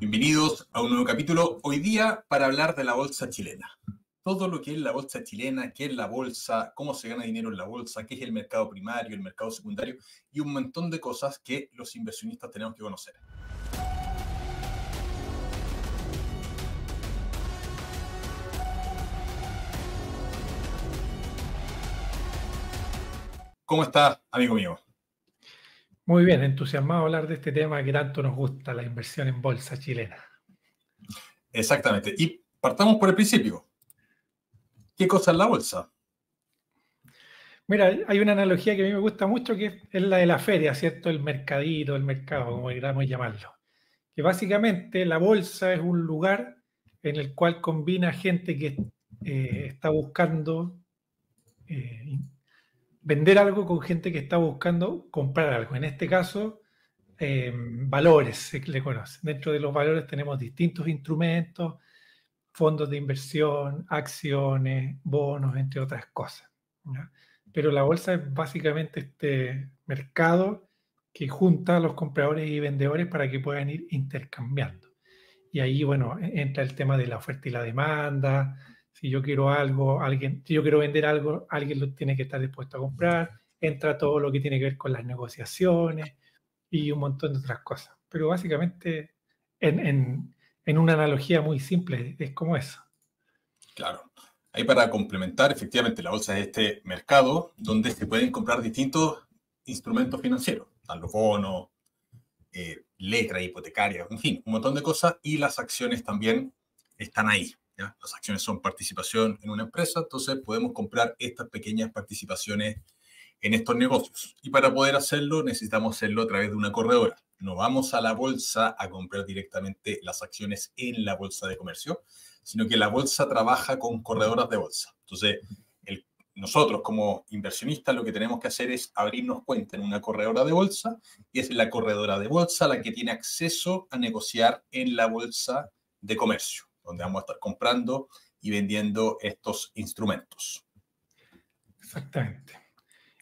Bienvenidos a un nuevo capítulo. Hoy día para hablar de la bolsa chilena. Todo lo que es la bolsa chilena, qué es la bolsa, cómo se gana dinero en la bolsa, qué es el mercado primario, el mercado secundario y un montón de cosas que los inversionistas tenemos que conocer. ¿Cómo está, amigo mío? Muy bien, entusiasmado a hablar de este tema que tanto nos gusta, la inversión en bolsa chilena. Exactamente. Y partamos por el principio. ¿Qué cosa es la bolsa? Mira, hay una analogía que a mí me gusta mucho que es la de la feria, ¿cierto? El mercadito, el mercado, como queramos llamarlo. Que básicamente la bolsa es un lugar en el cual combina gente que está buscando vender algo con gente que está buscando comprar algo. En este caso, valores se le conoce. Dentro de los valores tenemos distintos instrumentos, fondos de inversión, acciones, bonos, entre otras cosas, ¿ya? Pero la bolsa es básicamente este mercado que junta a los compradores y vendedores para que puedan ir intercambiando. Y ahí, bueno, entra el tema de la oferta y la demanda. Si yo quiero algo, si yo quiero vender algo, alguien lo tiene que estar dispuesto a comprar. Entra todo lo que tiene que ver con las negociaciones y un montón de otras cosas. Pero básicamente, en una analogía muy simple, es como eso. Claro. Ahí para complementar, efectivamente, la bolsa es este mercado donde se pueden comprar distintos instrumentos financieros. Están los bonos, letras hipotecarias, en fin, un montón de cosas. Y las acciones también están ahí, ¿ya? Las acciones son participación en una empresa, entonces podemos comprar estas pequeñas participaciones en estos negocios. Y para poder hacerlo, necesitamos hacerlo a través de una corredora. No vamos a la bolsa a comprar directamente las acciones en la bolsa de comercio, sino que la bolsa trabaja con corredoras de bolsa. Entonces, nosotros como inversionistas lo que tenemos que hacer es abrirnos cuenta en una corredora de bolsa y es la corredora de bolsa la que tiene acceso a negociar en la bolsa de comercio, donde vamos a estar comprando y vendiendo estos instrumentos. Exactamente.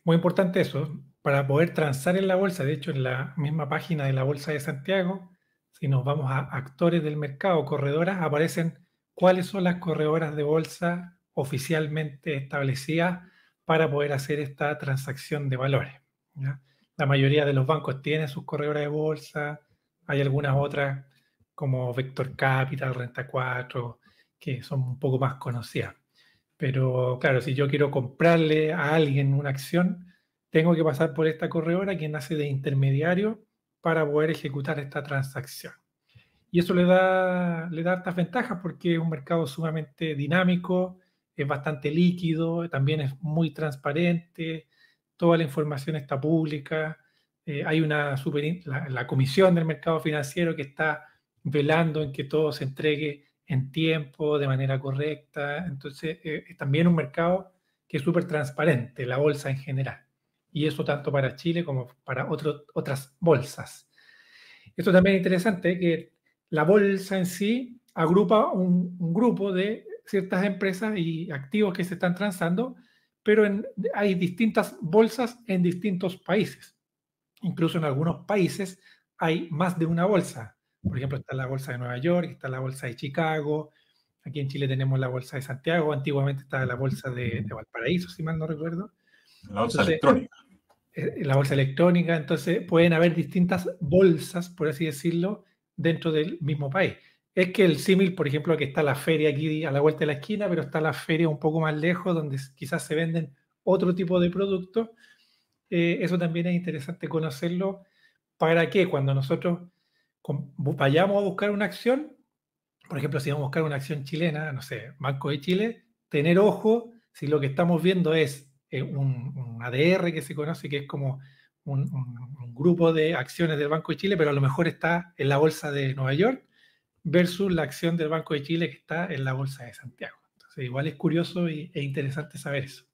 Muy importante eso, para poder transar en la bolsa. De hecho, en la misma página de la Bolsa de Santiago, si nos vamos a actores del mercado, corredoras, aparecen cuáles son las corredoras de bolsa oficialmente establecidas para poder hacer esta transacción de valores, ¿ya? La mayoría de los bancos tienen sus corredoras de bolsa, hay algunas otras como Vector Capital, Renta 4, que son un poco más conocidas. Pero claro, si yo quiero comprarle a alguien una acción, tengo que pasar por esta corredora, quien hace de intermediario para poder ejecutar esta transacción. Y eso le da hartas ventajas porque es un mercado sumamente dinámico, es bastante líquido, también es muy transparente, toda la información está pública, hay la comisión del mercado financiero que está velando en que todo se entregue en tiempo, de manera correcta. Entonces, es también un mercado que es súper transparente, la bolsa en general. Y eso tanto para Chile como para otras bolsas. Esto también es interesante, que la bolsa en sí agrupa un grupo de ciertas empresas y activos que se están transando, pero hay distintas bolsas en distintos países. Incluso en algunos países hay más de una bolsa. Por ejemplo, está la bolsa de Nueva York, está la bolsa de Chicago. Aquí en Chile tenemos la bolsa de Santiago. Antiguamente estaba la bolsa de Valparaíso, si mal no recuerdo. La bolsa Entonces, electrónica. la bolsa electrónica. Entonces, pueden haber distintas bolsas, por así decirlo, dentro del mismo país. Es que el símil, por ejemplo, que está la feria aquí a la vuelta de la esquina, pero está la feria un poco más lejos, donde quizás se venden otro tipo de productos. Eso también es interesante conocerlo para que cuando nosotros vayamos a buscar una acción, por ejemplo, si vamos a buscar una acción chilena, no sé, Banco de Chile, tener ojo si lo que estamos viendo es un ADR que se conoce, que es como un grupo de acciones del Banco de Chile, pero a lo mejor está en la bolsa de Nueva York, versus la acción del Banco de Chile que está en la bolsa de Santiago. Entonces, igual es curioso e interesante saber eso.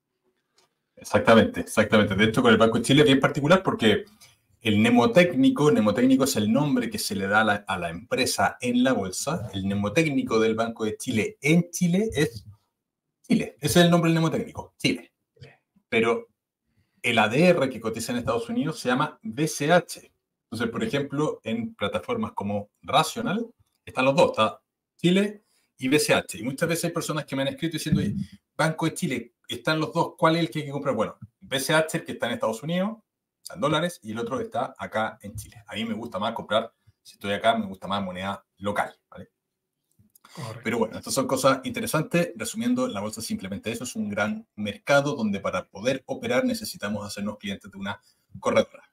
Exactamente, exactamente. De hecho, con el Banco de Chile es bien particular porque el mnemotécnico es el nombre que se le da a la empresa en la bolsa. El mnemotécnico del Banco de Chile en Chile es Chile. Ese es el nombre del mnemotécnico, Chile. Pero el ADR que cotiza en Estados Unidos se llama BCH. Entonces, por ejemplo, en plataformas como Rational, están los dos, está Chile y BCH. Y muchas veces hay personas que me han escrito diciendo, oye, Banco de Chile, están los dos, ¿cuál es el que hay que comprar? Bueno, BCH, el que está en Estados Unidos, en dólares, y el otro está acá en Chile. A mí me gusta más comprar, si estoy acá, me gusta más moneda local, ¿vale? Correcto. Pero bueno, estas son cosas interesantes. Resumiendo, la bolsa simplemente eso, es un gran mercado donde para poder operar necesitamos hacernos clientes de una corredora.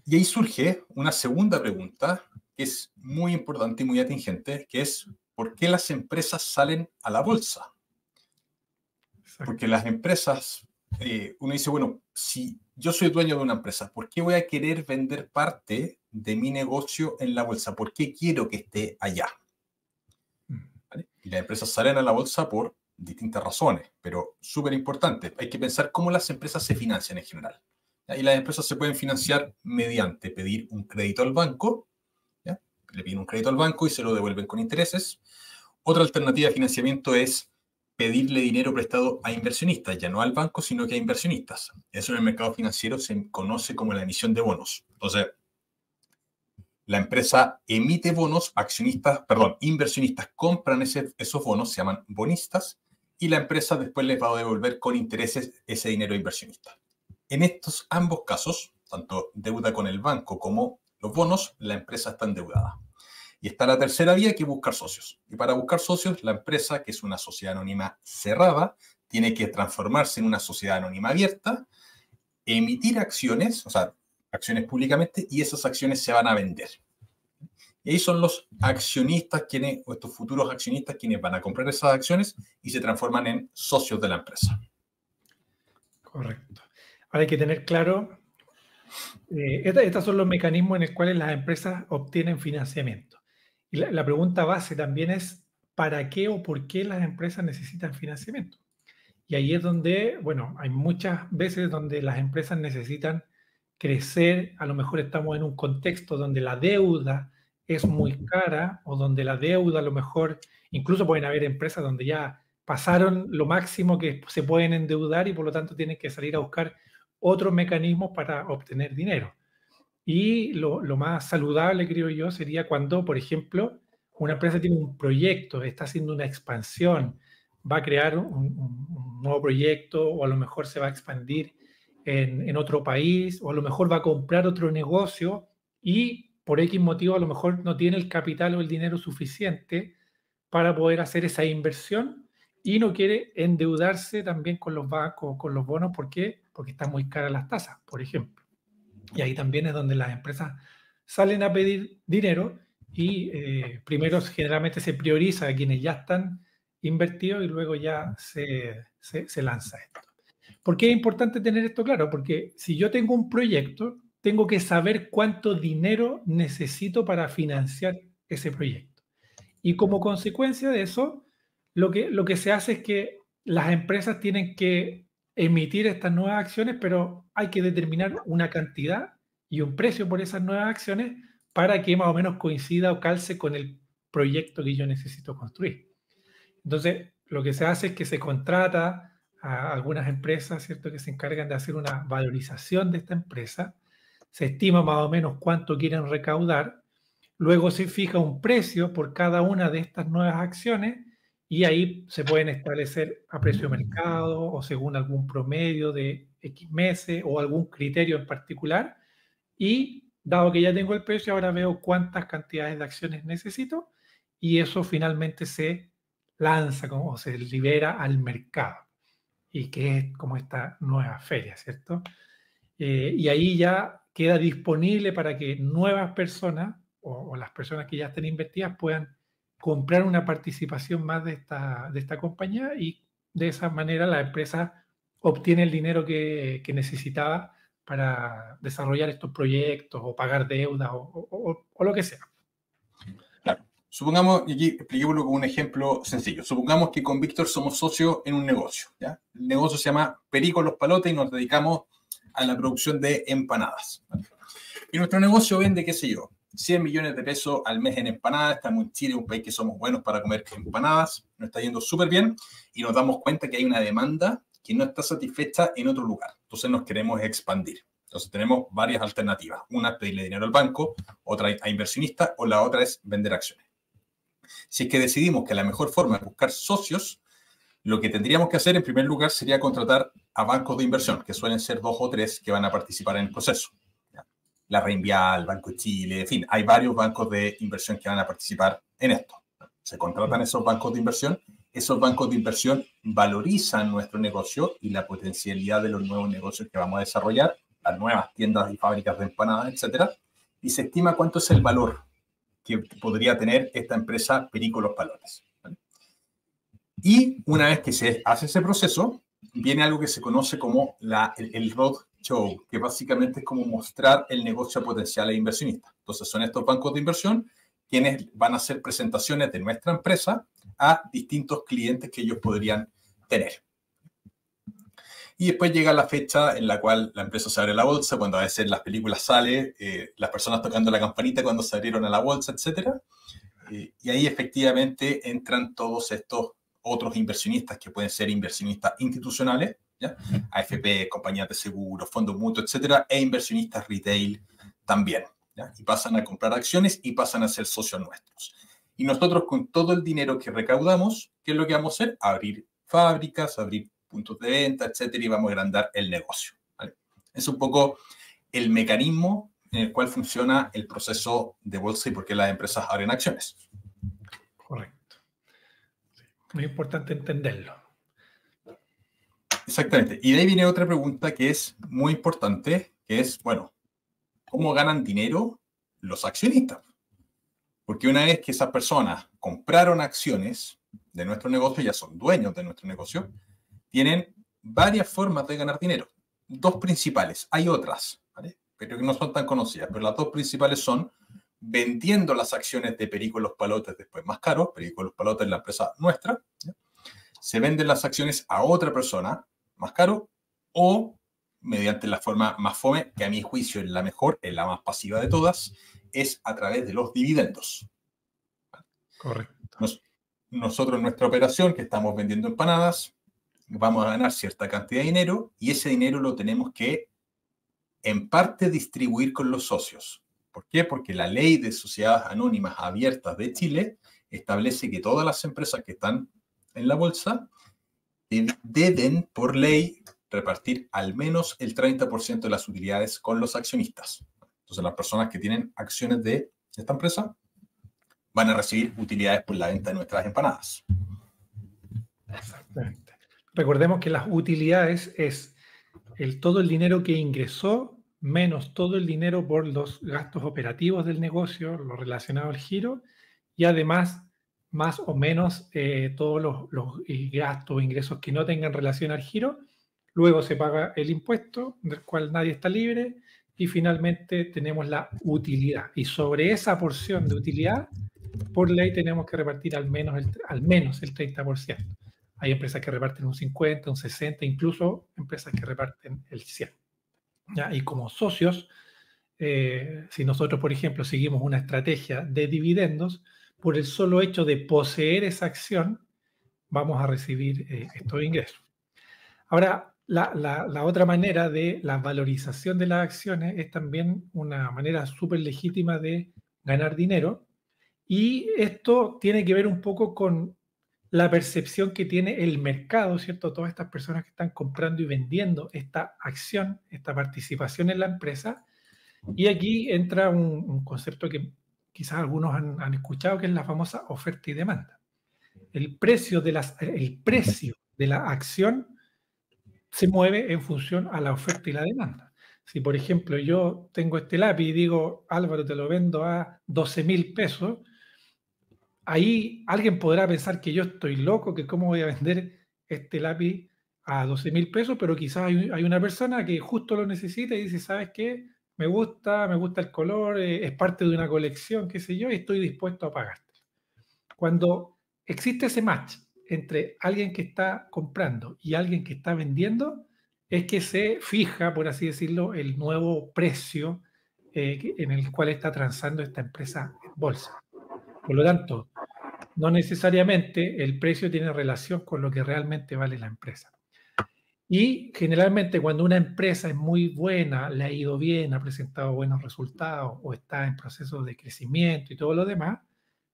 Y ahí surge una segunda pregunta que es muy importante y muy atingente, que es ¿por qué las empresas salen a la bolsa? Porque las empresas, uno dice, bueno, si yo soy dueño de una empresa, ¿por qué voy a querer vender parte de mi negocio en la bolsa? ¿Por qué quiero que esté allá? ¿Vale? Y las empresas salen a la bolsa por distintas razones, pero súper importante. Hay que pensar cómo las empresas se financian en general. ¿Ya? Y las empresas se pueden financiar mediante pedir un crédito al banco, ¿ya? Le piden un crédito al banco y se lo devuelven con intereses. Otra alternativa de financiamiento es pedirle dinero prestado a inversionistas, ya no al banco, sino que a inversionistas. Eso en el mercado financiero se conoce como la emisión de bonos. Entonces, la empresa emite bonos, inversionistas compran esos bonos, se llaman bonistas, y la empresa después les va a devolver con intereses ese dinero a inversionistas. En estos ambos casos, tanto deuda con el banco como los bonos, la empresa está endeudada. Y está la tercera vía, que es buscar socios. Y para buscar socios, la empresa, que es una sociedad anónima cerrada, tiene que transformarse en una sociedad anónima abierta, emitir acciones, o sea, acciones públicamente, y esas acciones se van a vender. Y ahí son los accionistas, o estos futuros accionistas, quienes van a comprar esas acciones y se transforman en socios de la empresa. Correcto. Ahora hay que tener claro, estos son los mecanismos en los cuales las empresas obtienen financiamiento. Y la pregunta base también es, ¿para qué o por qué las empresas necesitan financiamiento? Y ahí es donde, bueno, hay muchas veces donde las empresas necesitan crecer, a lo mejor estamos en un contexto donde la deuda es muy cara o donde la deuda a lo mejor, incluso pueden haber empresas donde ya pasaron lo máximo que se pueden endeudar y por lo tanto tienen que salir a buscar otros mecanismos para obtener dinero. Y lo más saludable, creo yo, sería cuando, por ejemplo, una empresa tiene un proyecto, está haciendo una expansión, va a crear un nuevo proyecto o a lo mejor se va a expandir en otro país o a lo mejor va a comprar otro negocio y por X motivo a lo mejor no tiene el capital o el dinero suficiente para poder hacer esa inversión y no quiere endeudarse también con los bancos, con los bonos. ¿Por qué? Porque están muy caras las tasas, por ejemplo. Y ahí también es donde las empresas salen a pedir dinero y primero generalmente se prioriza a quienes ya están invertidos y luego ya se lanza esto. ¿Por qué es importante tener esto claro? Porque si yo tengo un proyecto, tengo que saber cuánto dinero necesito para financiar ese proyecto. Y como consecuencia de eso, lo que se hace es que las empresas tienen que emitir estas nuevas acciones, pero hay que determinar una cantidad y un precio por esas nuevas acciones para que más o menos coincida o calce con el proyecto que yo necesito construir. Entonces, lo que se hace es que se contrata a algunas empresas, ¿cierto?, que se encargan de hacer una valorización de esta empresa, se estima más o menos cuánto quieren recaudar, luego se fija un precio por cada una de estas nuevas acciones y ahí se pueden establecer a precio de mercado o según algún promedio de X meses o algún criterio en particular. Y dado que ya tengo el precio, ahora veo cuántas cantidades de acciones necesito y eso finalmente se lanza o se libera al mercado. Y que es como esta nueva feria, ¿cierto? Y ahí ya queda disponible para que nuevas personas o las personas que ya estén invertidas puedan comprar una participación más de esta compañía y de esa manera la empresa obtiene el dinero que necesitaba para desarrollar estos proyectos o pagar deudas o lo que sea. Claro. Supongamos, y aquí expliquémoslo con un ejemplo sencillo. Supongamos que con Víctor somos socios en un negocio, ¿ya? El negocio se llama Perico Los Palotes y nos dedicamos a la producción de empanadas, ¿vale? Y nuestro negocio vende, qué sé yo, 100 millones de pesos al mes en empanadas. Estamos en Chile, un país que somos buenos para comer empanadas. Nos está yendo súper bien y nos damos cuenta que hay una demanda que no está satisfecha en otro lugar. Entonces nos queremos expandir. Entonces tenemos varias alternativas. Una es pedirle dinero al banco, otra a inversionistas o la otra es vender acciones. Si es que decidimos que la mejor forma es buscar socios, lo que tendríamos que hacer en primer lugar sería contratar a bancos de inversión, que suelen ser 2 o 3 que van a participar en el proceso. La Reinvial, Banco de Chile, en fin, hay varios bancos de inversión que van a participar en esto. Se contratan esos bancos de inversión. Esos bancos de inversión valorizan nuestro negocio y la potencialidad de los nuevos negocios que vamos a desarrollar, las nuevas tiendas y fábricas de empanadas, etcétera, y se estima cuánto es el valor que podría tener esta empresa Perico Los Palotes. ¿Vale? Y una vez que se hace ese proceso, viene algo que se conoce como el roadshow, que básicamente es como mostrar el negocio a potenciales inversionistas. Entonces son estos bancos de inversión quienes van a hacer presentaciones de nuestra empresa a distintos clientes que ellos podrían tener. Y después llega la fecha en la cual la empresa se abre la bolsa, cuando a veces las películas salen, las personas tocando la campanita cuando se abrieron a la bolsa, etc. Y ahí efectivamente entran todos estos otros inversionistas que pueden ser inversionistas institucionales, ¿ya? AFP, compañías de seguros, fondos mutuos, etc. E inversionistas retail también. ¿Ya? Y pasan a comprar acciones y pasan a ser socios nuestros. Y nosotros con todo el dinero que recaudamos, ¿qué es lo que vamos a hacer? Abrir fábricas, abrir puntos de venta, etcétera, y vamos a agrandar el negocio. ¿Vale? Es un poco el mecanismo en el cual funciona el proceso de bolsa y por qué las empresas abren acciones. Correcto. Sí, muy importante entenderlo. Exactamente. Y de ahí viene otra pregunta que es muy importante, que es, bueno, ¿cómo ganan dinero los accionistas? Porque una vez que esas personas compraron acciones de nuestro negocio, ya son dueños de nuestro negocio, tienen varias formas de ganar dinero. 2 principales. Hay otras, ¿vale? Pero que no son tan conocidas. Pero las 2 principales son vendiendo las acciones de Perico Los Palotes después más caro. Perico Los Palotes es la empresa nuestra. ¿Ya? Se venden las acciones a otra persona más caro o mediante la forma más fome, que a mi juicio es la mejor, es la más pasiva de todas, es a través de los dividendos. Correcto. Nosotros en nuestra operación, que estamos vendiendo empanadas, vamos a ganar cierta cantidad de dinero y ese dinero lo tenemos que, en parte, distribuir con los socios. ¿Por qué? Porque la ley de sociedades anónimas abiertas de Chile establece que todas las empresas que están en la bolsa deben, por ley, repartir al menos el 30% de las utilidades con los accionistas. Entonces, las personas que tienen acciones de esta empresa van a recibir utilidades por la venta de nuestras empanadas. Exactamente. Recordemos que las utilidades es todo el dinero que ingresó menos todo el dinero por los gastos operativos del negocio, lo relacionado al giro, y además más o menos todos los gastos o ingresos que no tengan relación al giro. Luego se paga el impuesto, del cual nadie está libre, y finalmente tenemos la utilidad. Y sobre esa porción de utilidad, por ley tenemos que repartir al menos el 30%. Hay empresas que reparten un 50, un 60, incluso empresas que reparten el 100. ¿Ya? Y como socios, si nosotros, por ejemplo, seguimos una estrategia de dividendos, por el solo hecho de poseer esa acción, vamos a recibir estos ingresos. Ahora, la otra manera de la valorización de las acciones es también una manera súper legítima de ganar dinero. Y esto tiene que ver un poco con la percepción que tiene el mercado, ¿cierto? Todas estas personas que están comprando y vendiendo esta acción, esta participación en la empresa. Y aquí entra un concepto que quizás algunos han escuchado, que es la famosa oferta y demanda. El precio de la acción se mueve en función a la oferta y la demanda. Si, por ejemplo, yo tengo este lápiz y digo, Álvaro, te lo vendo a 12.000 pesos, ahí alguien podrá pensar que yo estoy loco, que cómo voy a vender este lápiz a 12.000 pesos, pero quizás hay una persona que justo lo necesita y dice, ¿sabes qué? Me gusta el color, es parte de una colección, qué sé yo, y estoy dispuesto a pagarte. Cuando existe ese match entre alguien que está comprando y alguien que está vendiendo, es que se fija, por así decirlo, el nuevo precio en el cual está transando esta empresa en bolsa. Por lo tanto, no necesariamente el precio tiene relación con lo que realmente vale la empresa. Y generalmente cuando una empresa es muy buena, le ha ido bien, ha presentado buenos resultados o está en proceso de crecimiento y todo lo demás,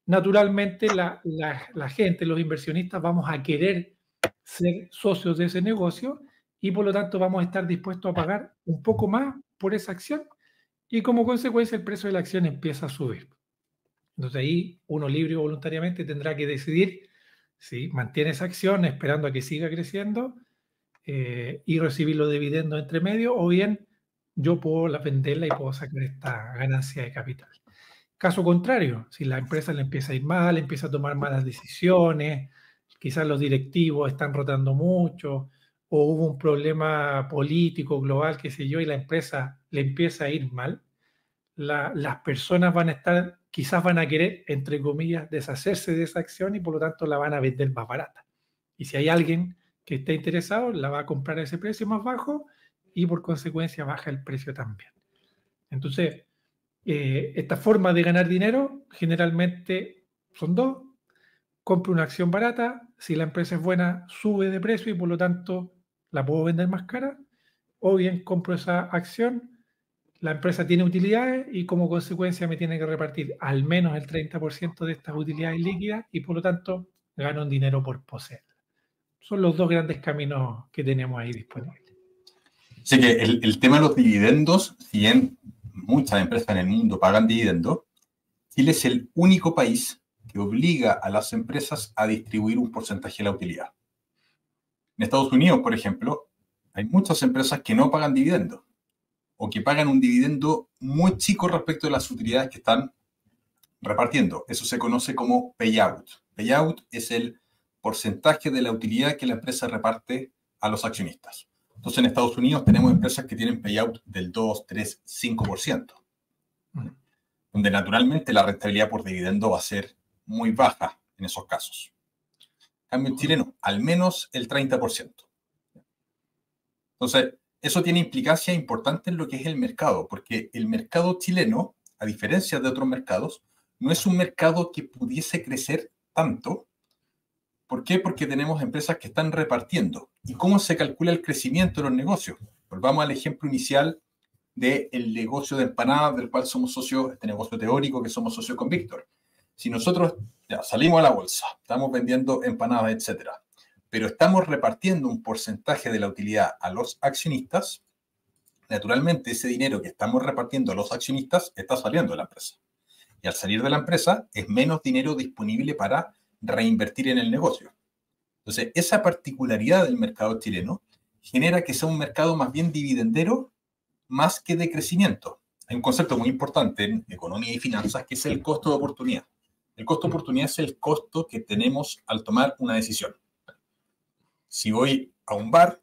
naturalmente la gente, los inversionistas, vamos a querer ser socios de ese negocio y por lo tanto vamos a estar dispuestos a pagar un poco más por esa acción y como consecuencia el precio de la acción empieza a subir. Entonces ahí uno libre o voluntariamente tendrá que decidir si mantiene esa acción esperando a que siga creciendo y recibir los dividendos entre medio, o bien yo puedo venderla y puedo sacar esta ganancia de capital. Caso contrario, si la empresa le empieza a ir mal, empieza a tomar malas decisiones, quizás los directivos están rotando mucho, o hubo un problema político global, qué sé yo, y la empresa le empieza a ir mal, las personas van a estar, quizás van a querer, entre comillas, deshacerse de esa acción y por lo tanto la van a vender más barata. Y si hay alguien que esté interesado, la va a comprar a ese precio más bajo y por consecuencia baja el precio también. Entonces, esta forma de ganar dinero generalmente son dos. Compro una acción barata, si la empresa es buena, sube de precio y por lo tanto la puedo vender más cara. O bien compro esa acción, la empresa tiene utilidades y como consecuencia me tiene que repartir al menos el 30% de estas utilidades líquidas y por lo tanto gano un dinero por poseerla. Son los dos grandes caminos que tenemos ahí disponibles. Así que el tema de los dividendos, si bien muchas empresas en el mundo pagan dividendos, Chile es el único país que obliga a las empresas a distribuir un porcentaje de la utilidad. En Estados Unidos, por ejemplo, hay muchas empresas que no pagan dividendos o que pagan un dividendo muy chico respecto de las utilidades que están repartiendo. Eso se conoce como payout. Payout es el porcentaje de la utilidad que la empresa reparte a los accionistas. Entonces, en Estados Unidos tenemos empresas que tienen payout del 2, 3, 5%, donde naturalmente la rentabilidad por dividendo va a ser muy baja en esos casos. En cambio, en Chile no, al menos el 30%. Entonces, eso tiene implicancia importante en lo que es el mercado, porque el mercado chileno, a diferencia de otros mercados, no es un mercado que pudiese crecer tanto. ¿Por qué? Porque tenemos empresas que están repartiendo. ¿Y cómo se calcula el crecimiento de los negocios? Volvamos al ejemplo inicial del negocio de empanadas, del cual somos socios, este negocio teórico que somos socios con Víctor. Si nosotros ya salimos a la bolsa, estamos vendiendo empanadas, etcétera, pero estamos repartiendo un porcentaje de la utilidad a los accionistas, naturalmente ese dinero que estamos repartiendo a los accionistas está saliendo de la empresa. Y al salir de la empresa es menos dinero disponible para reinvertir en el negocio. Entonces, esa particularidad del mercado chileno genera que sea un mercado más bien dividendero más que de crecimiento. Hay un concepto muy importante en economía y finanzas que es el costo de oportunidad. El costo de oportunidad es el costo que tenemos al tomar una decisión. Si voy a un bar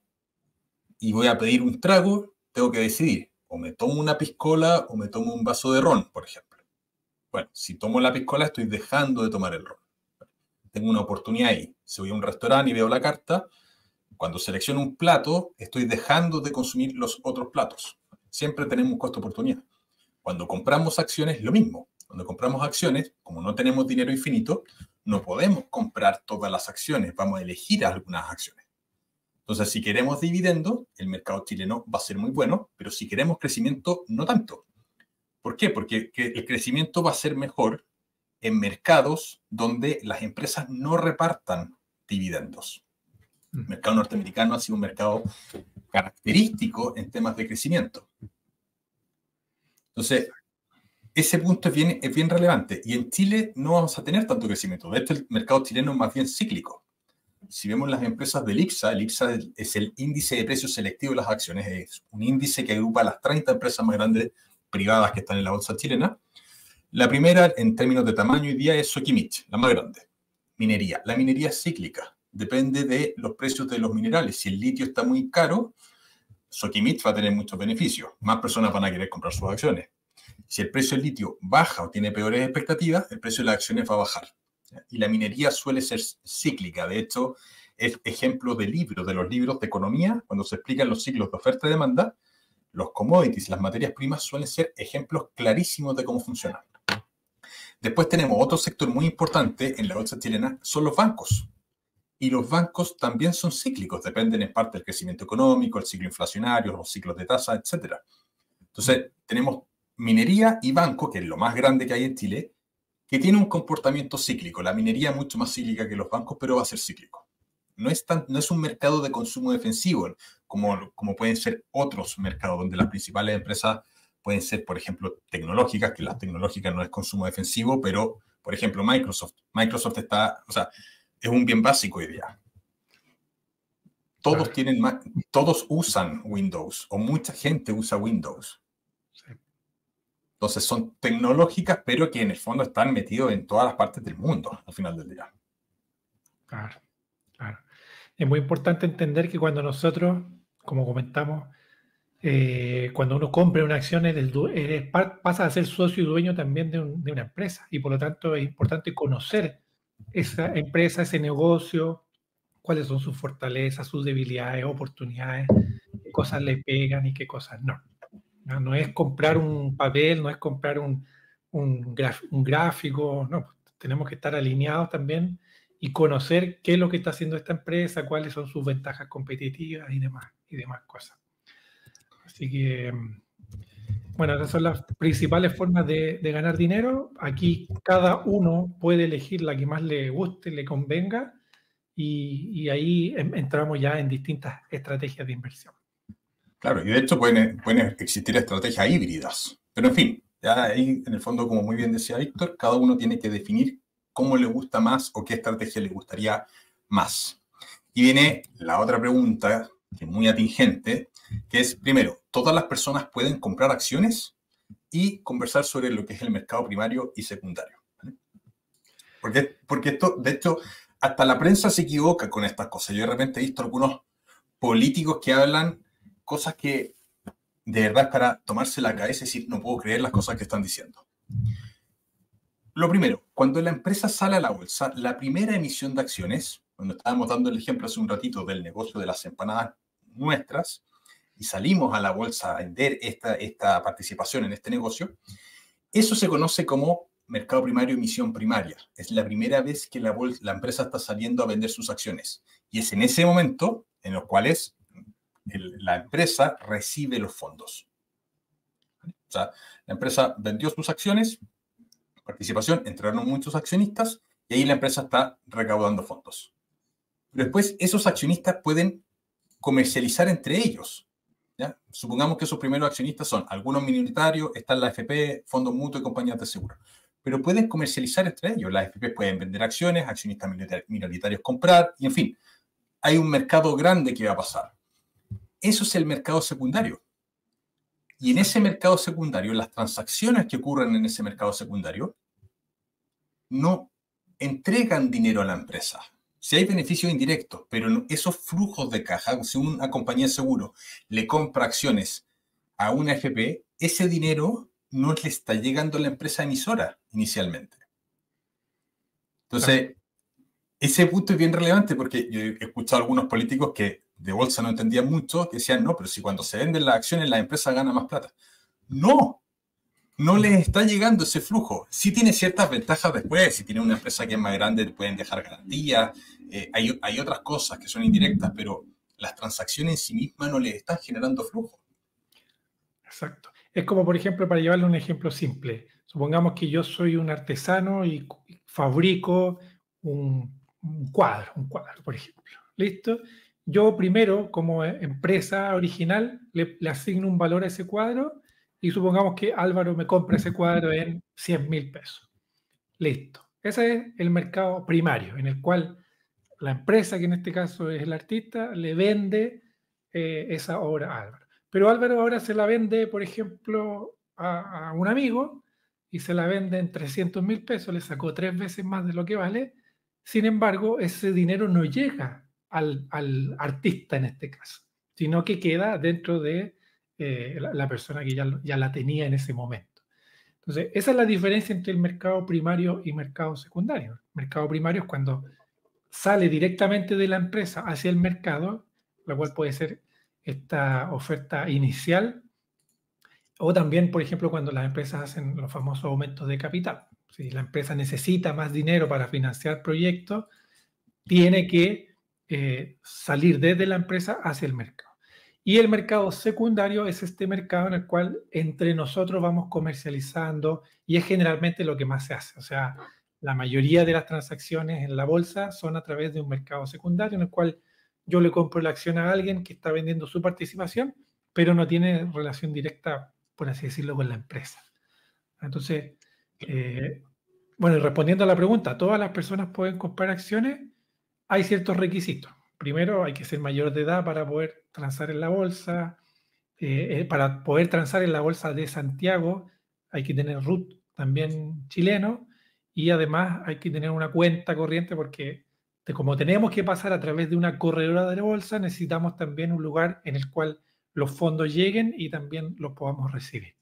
y voy a pedir un trago, tengo que decidir, o me tomo una piscola o me tomo un vaso de ron, por ejemplo. Bueno, si tomo la piscola estoy dejando de tomar el ron. Tengo una oportunidad ahí. Si voy a un restaurante y veo la carta, cuando selecciono un plato, estoy dejando de consumir los otros platos. Siempre tenemos un costo de oportunidad. Cuando compramos acciones, lo mismo. Cuando compramos acciones, como no tenemos dinero infinito, no podemos comprar todas las acciones. Vamos a elegir algunas acciones. Entonces, si queremos dividendo, el mercado chileno va a ser muy bueno, pero si queremos crecimiento, no tanto. ¿Por qué? Porque el crecimiento va a ser mejor en mercados donde las empresas no repartan dividendos. El mercado norteamericano ha sido un mercado característico en temas de crecimiento. Entonces, ese punto es bien relevante. Y en Chile no vamos a tener tanto crecimiento. De hecho, el mercado chileno es más bien cíclico. Si vemos las empresas del IPSA, el IPSA es el índice de precios selectivos de las acciones. Es un índice que agrupa a las 30 empresas más grandes privadas que están en la bolsa chilena. La primera, en términos de tamaño hoy día, es Soquimich, la más grande. Minería. La minería es cíclica. Depende de los precios de los minerales. Si el litio está muy caro, Soquimich va a tener muchos beneficios. Más personas van a querer comprar sus acciones. Si el precio del litio baja o tiene peores expectativas, el precio de las acciones va a bajar. Y la minería suele ser cíclica. De hecho, es ejemplo de los libros de economía, cuando se explican los ciclos de oferta y demanda, los commodities, las materias primas suelen ser ejemplos clarísimos de cómo funcionan. Después tenemos otro sector muy importante en la bolsa chilena, son los bancos. Y los bancos también son cíclicos, dependen en parte del crecimiento económico, el ciclo inflacionario, los ciclos de tasa, etc. Entonces, tenemos minería y banco, que es lo más grande que hay en Chile, que tiene un comportamiento cíclico. La minería es mucho más cíclica que los bancos, pero va a ser cíclico. No es un mercado de consumo defensivo, como pueden ser otros mercados, donde las principales empresas pueden ser, por ejemplo, tecnológicas, que las tecnológicas no es consumo defensivo, pero, por ejemplo, Microsoft. Microsoft es un bien básico hoy día. Todos todos usan Windows, o mucha gente usa Windows. Sí. Entonces son tecnológicas, pero que en el fondo están metidos en todas las partes del mundo al final del día. Claro. Es muy importante entender que cuando nosotros, como comentamos, cuando uno compra una acción, pasa a ser socio y dueño también de una empresa. Y por lo tanto es importante conocer esa empresa, ese negocio, cuáles son sus fortalezas, sus debilidades, oportunidades, qué cosas le pegan y qué cosas no. No es comprar un papel, no es comprar un gráfico, no, tenemos que estar alineados también y conocer qué es lo que está haciendo esta empresa, cuáles son sus ventajas competitivas y demás cosas. Así que, bueno, esas son las principales formas de ganar dinero. Aquí cada uno puede elegir la que más le guste, le convenga, y ahí entramos ya en distintas estrategias de inversión. Claro, y de hecho pueden existir estrategias híbridas. Pero en fin, ya ahí en el fondo, como muy bien decía Víctor, cada uno tiene que definir cómo le gusta más o qué estrategia le gustaría más. Y viene la otra pregunta, que es muy atingente, que es, primero, ¿todas las personas pueden comprar acciones? Y conversar sobre lo que es el mercado primario y secundario. ¿Vale? Porque esto, de hecho, hasta la prensa se equivoca con estas cosas. Yo de repente he visto algunos políticos que hablan cosas que de verdad es para tomarse la cabeza y decir, no puedo creer las cosas que están diciendo. Lo primero, cuando la empresa sale a la bolsa, la primera emisión de acciones, cuando estábamos dando el ejemplo hace un ratito del negocio de las empanadas nuestras, y salimos a la bolsa a vender esta participación en este negocio, eso se conoce como mercado primario, emisión primaria. Es la primera vez que la empresa está saliendo a vender sus acciones. Y es en ese momento en los cuales la empresa recibe los fondos. O sea, la empresa vendió sus acciones, participación, entraron muchos accionistas y ahí la empresa está recaudando fondos. Pero después esos accionistas pueden comercializar entre ellos. ¿Ya? Supongamos que esos primeros accionistas son algunos minoritarios, están la AFP, fondos mutuos y compañías de seguro. Pero pueden comercializar entre ellos. Las AFP pueden vender acciones, accionistas minoritarios comprar, y en fin, hay un mercado grande que va a pasar. Eso es el mercado secundario. Y en ese mercado secundario, las transacciones que ocurren en ese mercado secundario no entregan dinero a la empresa. Si hay beneficios indirectos, pero esos flujos de caja, si una compañía de seguro le compra acciones a una AFP, ese dinero no le está llegando a la empresa emisora inicialmente. Entonces, ese punto es bien relevante porque yo he escuchado a algunos políticos que de bolsa no entendían mucho, que decían, no, pero si cuando se venden las acciones la empresa gana más plata. No les está llegando ese flujo. Sí tiene ciertas ventajas después. Si tiene una empresa que es más grande, te pueden dejar garantías. Hay otras cosas que son indirectas, pero las transacciones en sí mismas no les están generando flujo. Exacto. Es como, por ejemplo, para llevarle un ejemplo simple. Supongamos que yo soy un artesano y fabrico un cuadro, por ejemplo. ¿Listo? Yo primero, como empresa original, le asigno un valor a ese cuadro y supongamos que Álvaro me compra ese cuadro en 100.000 pesos. Listo. Ese es el mercado primario, en el cual la empresa, que en este caso es el artista, le vende esa obra a Álvaro. Pero Álvaro ahora se la vende, por ejemplo, a un amigo y se la vende en 300.000 pesos, le sacó 3 veces más de lo que vale. Sin embargo, ese dinero no llega al artista en este caso, sino que queda dentro de la persona que ya la tenía en ese momento. Entonces, esa es la diferencia entre el mercado primario y mercado secundario. El mercado primario es cuando sale directamente de la empresa hacia el mercado, lo cual puede ser esta oferta inicial, o también, por ejemplo, cuando las empresas hacen los famosos aumentos de capital. Si la empresa necesita más dinero para financiar proyectos, tiene que salir desde la empresa hacia el mercado. Y el mercado secundario es este mercado en el cual entre nosotros vamos comercializando y es generalmente lo que más se hace. O sea, la mayoría de las transacciones en la bolsa son a través de un mercado secundario en el cual yo le compro la acción a alguien que está vendiendo su participación, pero no tiene relación directa, por así decirlo, con la empresa. Entonces, bueno, y respondiendo a la pregunta, ¿todas las personas pueden comprar acciones? Hay ciertos requisitos. Primero, hay que ser mayor de edad para poder transar en la bolsa. Para poder transar en la bolsa de Santiago, hay que tener RUT también chileno y además hay que tener una cuenta corriente porque como tenemos que pasar a través de una corredora de bolsa, necesitamos también un lugar en el cual los fondos lleguen y también los podamos recibir.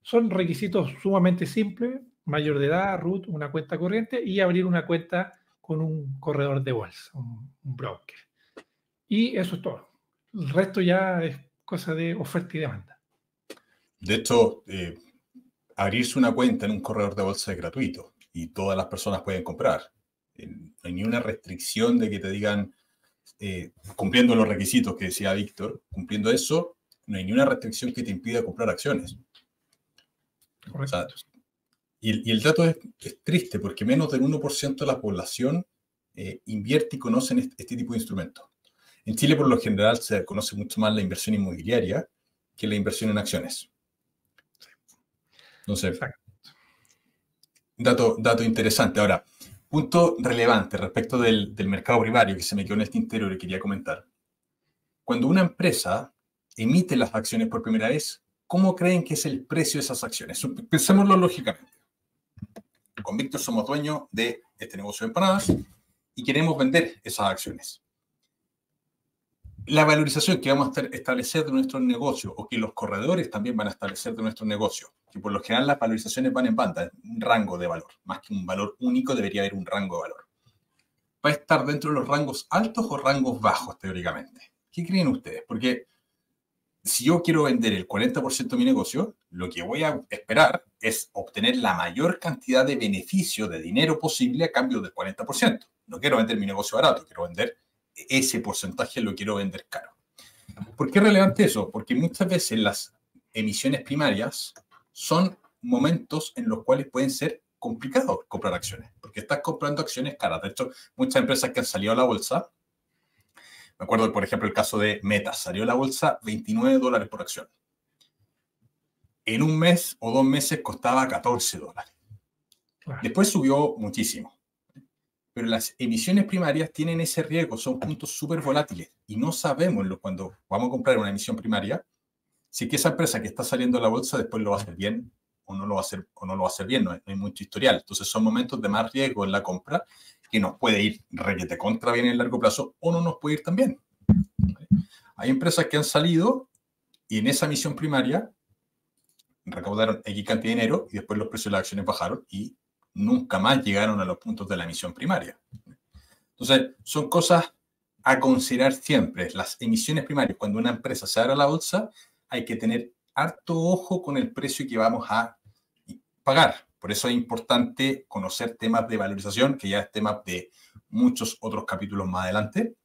Son requisitos sumamente simples: mayor de edad, RUT, una cuenta corriente y abrir una cuenta con un corredor de bolsa, un broker. Y eso es todo. El resto ya es cosa de oferta y demanda. De hecho, abrirse una cuenta en un corredor de bolsa es gratuito y todas las personas pueden comprar. No hay ni una restricción de que te digan, cumpliendo los requisitos que decía Víctor, cumpliendo eso, no hay ni una restricción que te impida comprar acciones. O sea, y el dato es triste porque menos del 1% de la población invierte y conoce este tipo de instrumentos. En Chile, por lo general, se conoce mucho más la inversión inmobiliaria que la inversión en acciones. Entonces, dato interesante. Ahora, punto relevante respecto del mercado primario que se me quedó en el tintero y quería comentar. Cuando una empresa emite las acciones por primera vez, ¿cómo creen que es el precio de esas acciones? Pensémoslo lógicamente. Con Víctor somos dueños de este negocio de empanadas y queremos vender esas acciones. La valorización que vamos a establecer de nuestro negocio o que los corredores también van a establecer de nuestro negocio, que por lo general las valorizaciones van en banda, un rango de valor, más que un valor único debería haber un rango de valor. ¿Va a estar dentro de los rangos altos o rangos bajos teóricamente? ¿Qué creen ustedes? Porque si yo quiero vender el 40% de mi negocio, lo que voy a esperar es obtener la mayor cantidad de beneficio, de dinero posible a cambio del 40%. No quiero vender mi negocio barato, quiero vender ese porcentaje, lo quiero vender caro. ¿Por qué es relevante eso? Porque muchas veces las emisiones primarias son momentos en los cuales pueden ser complicados comprar acciones, porque estás comprando acciones caras. De hecho, muchas empresas que han salido a la bolsa, me acuerdo, por ejemplo, el caso de Meta, salió a la bolsa $29 por acción. En un mes o 2 meses costaba $14. Después subió muchísimo. Pero las emisiones primarias tienen ese riesgo, son puntos súper volátiles y no sabemos cuando vamos a comprar una emisión primaria si que esa empresa que está saliendo a la bolsa después lo va a hacer bien o no lo va a hacer bien, no hay mucho historial. Entonces son momentos de más riesgo en la compra que nos puede ir requete contra bien en el largo plazo o no nos puede ir tan bien. Hay empresas que han salido y en esa emisión primaria recaudaron X cantidad de dinero y después los precios de las acciones bajaron y nunca más llegaron a los puntos de la emisión primaria. Entonces, son cosas a considerar siempre. Las emisiones primarias, cuando una empresa se abre a la bolsa, hay que tener harto ojo con el precio que vamos a pagar. Por eso es importante conocer temas de valorización, que ya es tema de muchos otros capítulos más adelante,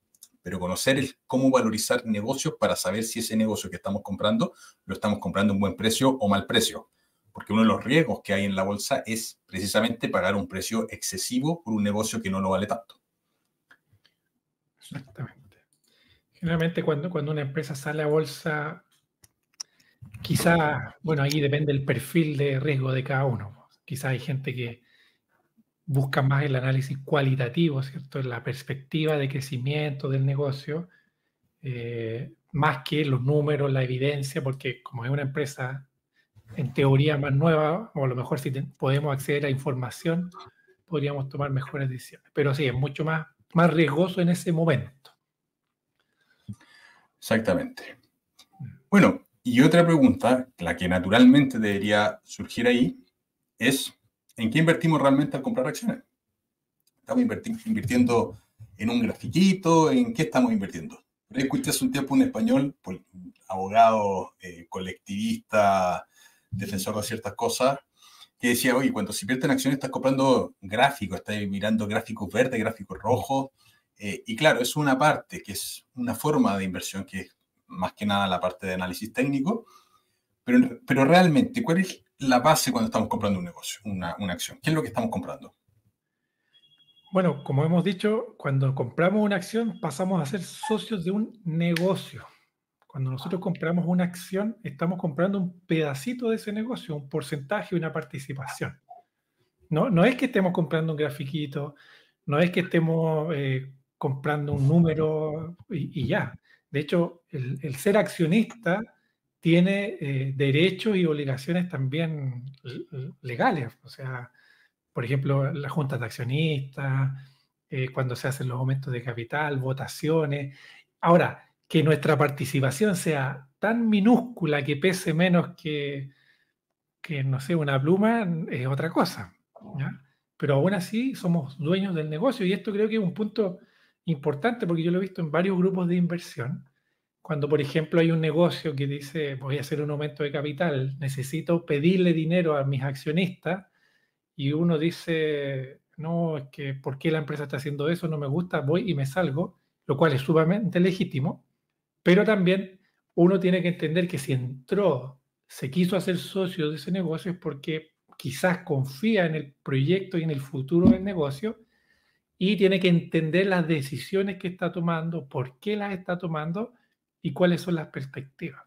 pero conocer cómo valorizar negocios para saber si ese negocio que estamos comprando, lo estamos comprando a un buen precio o mal precio. Porque uno de los riesgos que hay en la bolsa es precisamente pagar un precio excesivo por un negocio que no lo vale tanto. Exactamente. Generalmente cuando una empresa sale a bolsa, quizá, bueno, ahí depende del perfil de riesgo de cada uno. Quizá hay gente que busca más el análisis cualitativo, ¿cierto? La perspectiva de crecimiento del negocio, más que los números, la evidencia, porque como es una empresa en teoría más nueva, o a lo mejor si podemos acceder a información, podríamos tomar mejores decisiones. Pero sí, es mucho más riesgoso en ese momento. Exactamente. Bueno, y otra pregunta, la que naturalmente debería surgir ahí, es ¿en qué invertimos realmente al comprar acciones? ¿Estamos invirtiendo en un grafiquito? ¿En qué estamos invirtiendo? Por ahí escuché hace un tiempo un español, abogado, colectivista, defensor de ciertas cosas, que decía, oye, cuando se invierte en acciones estás comprando gráficos, estás mirando gráficos verdes, gráficos rojos, Y claro, es una parte que es una forma de inversión que es más que nada la parte de análisis técnico, pero realmente, ¿cuál es la base cuando estamos comprando un negocio, una acción? ¿Qué es lo que estamos comprando? Bueno, como hemos dicho, cuando compramos una acción pasamos a ser socios de un negocio. Cuando nosotros compramos una acción, estamos comprando un pedacito de ese negocio, un porcentaje, una participación. No es que estemos comprando un grafiquito, no es que estemos comprando un número y ya. De hecho, el ser accionista tiene derechos y obligaciones también legales. O sea, por ejemplo, la junta de accionistas, cuando se hacen los aumentos de capital, votaciones. Ahora, que nuestra participación sea tan minúscula que pese menos que no sé, una pluma, es otra cosa, ¿ya? Pero aún así somos dueños del negocio y esto creo que es un punto importante porque yo lo he visto en varios grupos de inversión. Cuando, por ejemplo, hay un negocio que dice, voy a hacer un aumento de capital, necesito pedirle dinero a mis accionistas y uno dice, no, es que ¿por qué la empresa está haciendo eso? No me gusta, voy y me salgo, lo cual es sumamente legítimo, pero también uno tiene que entender que si entró, se quiso hacer socio de ese negocio es porque quizás confía en el proyecto y en el futuro del negocio y tiene que entender las decisiones que está tomando, por qué las está tomando y cuáles son las perspectivas.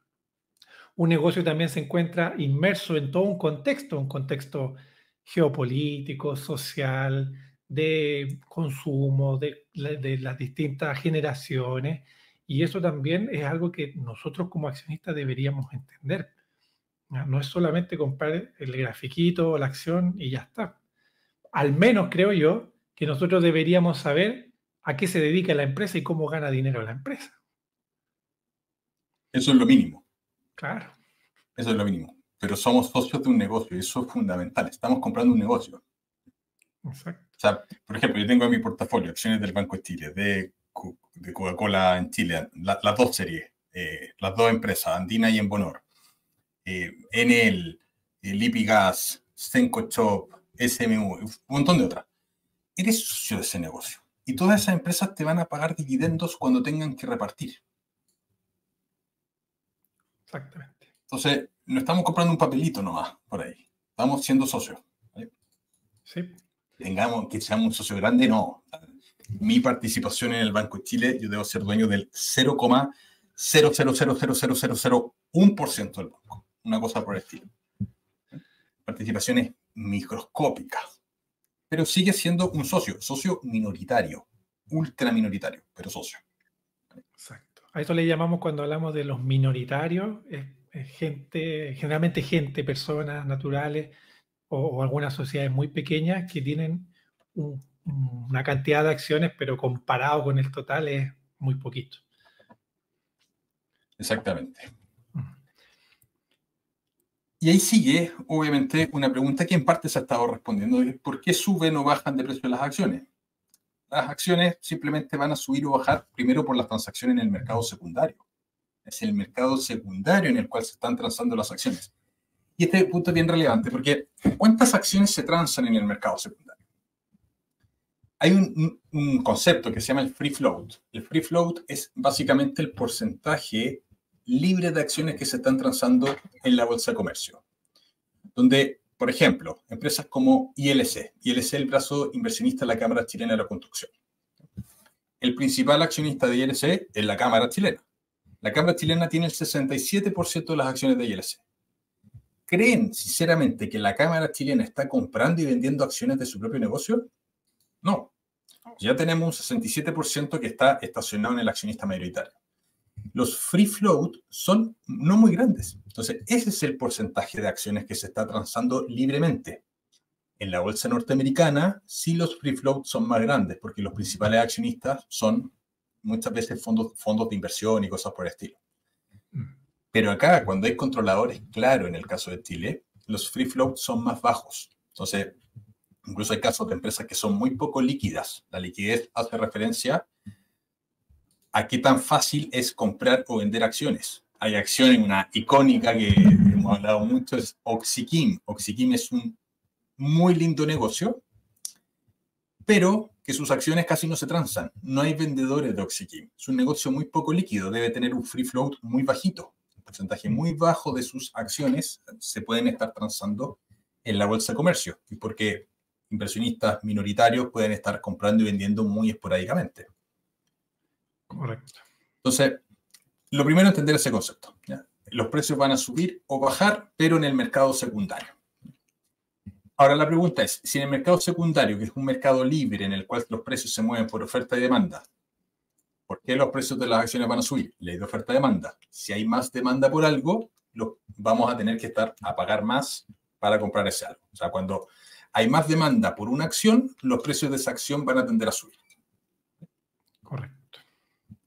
Un negocio también se encuentra inmerso en todo un contexto geopolítico, social, de consumo, de las distintas generaciones, y eso también es algo que nosotros como accionistas deberíamos entender. ¿Ya? No es solamente comprar el grafiquito o la acción y ya está. Al menos creo yo que nosotros deberíamos saber a qué se dedica la empresa y cómo gana dinero la empresa. Eso es lo mínimo. Claro. Eso es lo mínimo. Pero somos socios de un negocio y eso es fundamental. Estamos comprando un negocio. Exacto. O sea, por ejemplo, yo tengo en mi portafolio acciones del Banco de Chile, de Coca-Cola en Chile, las dos series, las dos empresas, Andina y Embonor, Enel, Lipigas, Sencochop, SMU, un montón de otras. Eres socio de ese negocio. Y todas esas empresas te van a pagar dividendos cuando tengan que repartir. Exactamente. Entonces, no estamos comprando un papelito nomás por ahí. Estamos siendo socios. ¿Vale? Sí. Tengamos que seamos un socio grande, no. Mi participación en el Banco de Chile, yo debo ser dueño del 0,0000001% del banco. Una cosa por el estilo. Participaciones microscópicas. Pero sigue siendo un socio minoritario, ultra minoritario, pero socio. Exacto. A eso le llamamos cuando hablamos de los minoritarios, es gente, generalmente gente, personas naturales o algunas sociedades muy pequeñas que tienen una cantidad de acciones, pero comparado con el total es muy poquito. Exactamente. Y ahí sigue, obviamente, una pregunta que en parte se ha estado respondiendo, ¿por qué suben o bajan de precio las acciones? Las acciones simplemente van a subir o bajar primero por las transacciones en el mercado secundario. Es el mercado secundario en el cual se están transando las acciones. Y este punto es bien relevante porque ¿cuántas acciones se transan en el mercado secundario? Hay un concepto que se llama el free float. El free float es básicamente el porcentaje libre de acciones que se están transando en la bolsa de comercio. Donde, por ejemplo, empresas como ILC. ILC es el brazo inversionista de la Cámara Chilena de la Construcción. El principal accionista de ILC es la Cámara Chilena. La Cámara Chilena tiene el 67% de las acciones de ILC. ¿Creen sinceramente que la Cámara Chilena está comprando y vendiendo acciones de su propio negocio? No. Ya tenemos un 67% que está estacionado en el accionista mayoritario. Los free float son no muy grandes. Entonces, ese es el porcentaje de acciones que se está transando libremente. En la bolsa norteamericana, sí los free float son más grandes, porque los principales accionistas son muchas veces fondos de inversión y cosas por el estilo. Pero acá, cuando hay controladores, claro, en el caso de Chile, los free float son más bajos. Entonces, incluso hay casos de empresas que son muy poco líquidas. La liquidez hace referencia a qué tan fácil es comprar o vender acciones. Hay acciones, una icónica que hemos hablado mucho, es Oxykim. Oxykim es un muy lindo negocio, pero que sus acciones casi no se transan. No hay vendedores de OxyChem. Es un negocio muy poco líquido, debe tener un free float muy bajito. Un porcentaje muy bajo de sus acciones se pueden estar transando en la bolsa de comercio, porque inversionistas minoritarios pueden estar comprando y vendiendo muy esporádicamente. Correcto. Entonces, lo primero es entender ese concepto, ¿ya? Los precios van a subir o bajar, pero en el mercado secundario. Ahora la pregunta es, si en el mercado secundario, que es un mercado libre en el cual los precios se mueven por oferta y demanda, ¿por qué los precios de las acciones van a subir? Ley de oferta y demanda. Si hay más demanda por algo, vamos a tener que estar a pagar más para comprar ese algo. O sea, cuando hay más demanda por una acción, los precios de esa acción van a tender a subir. Correcto.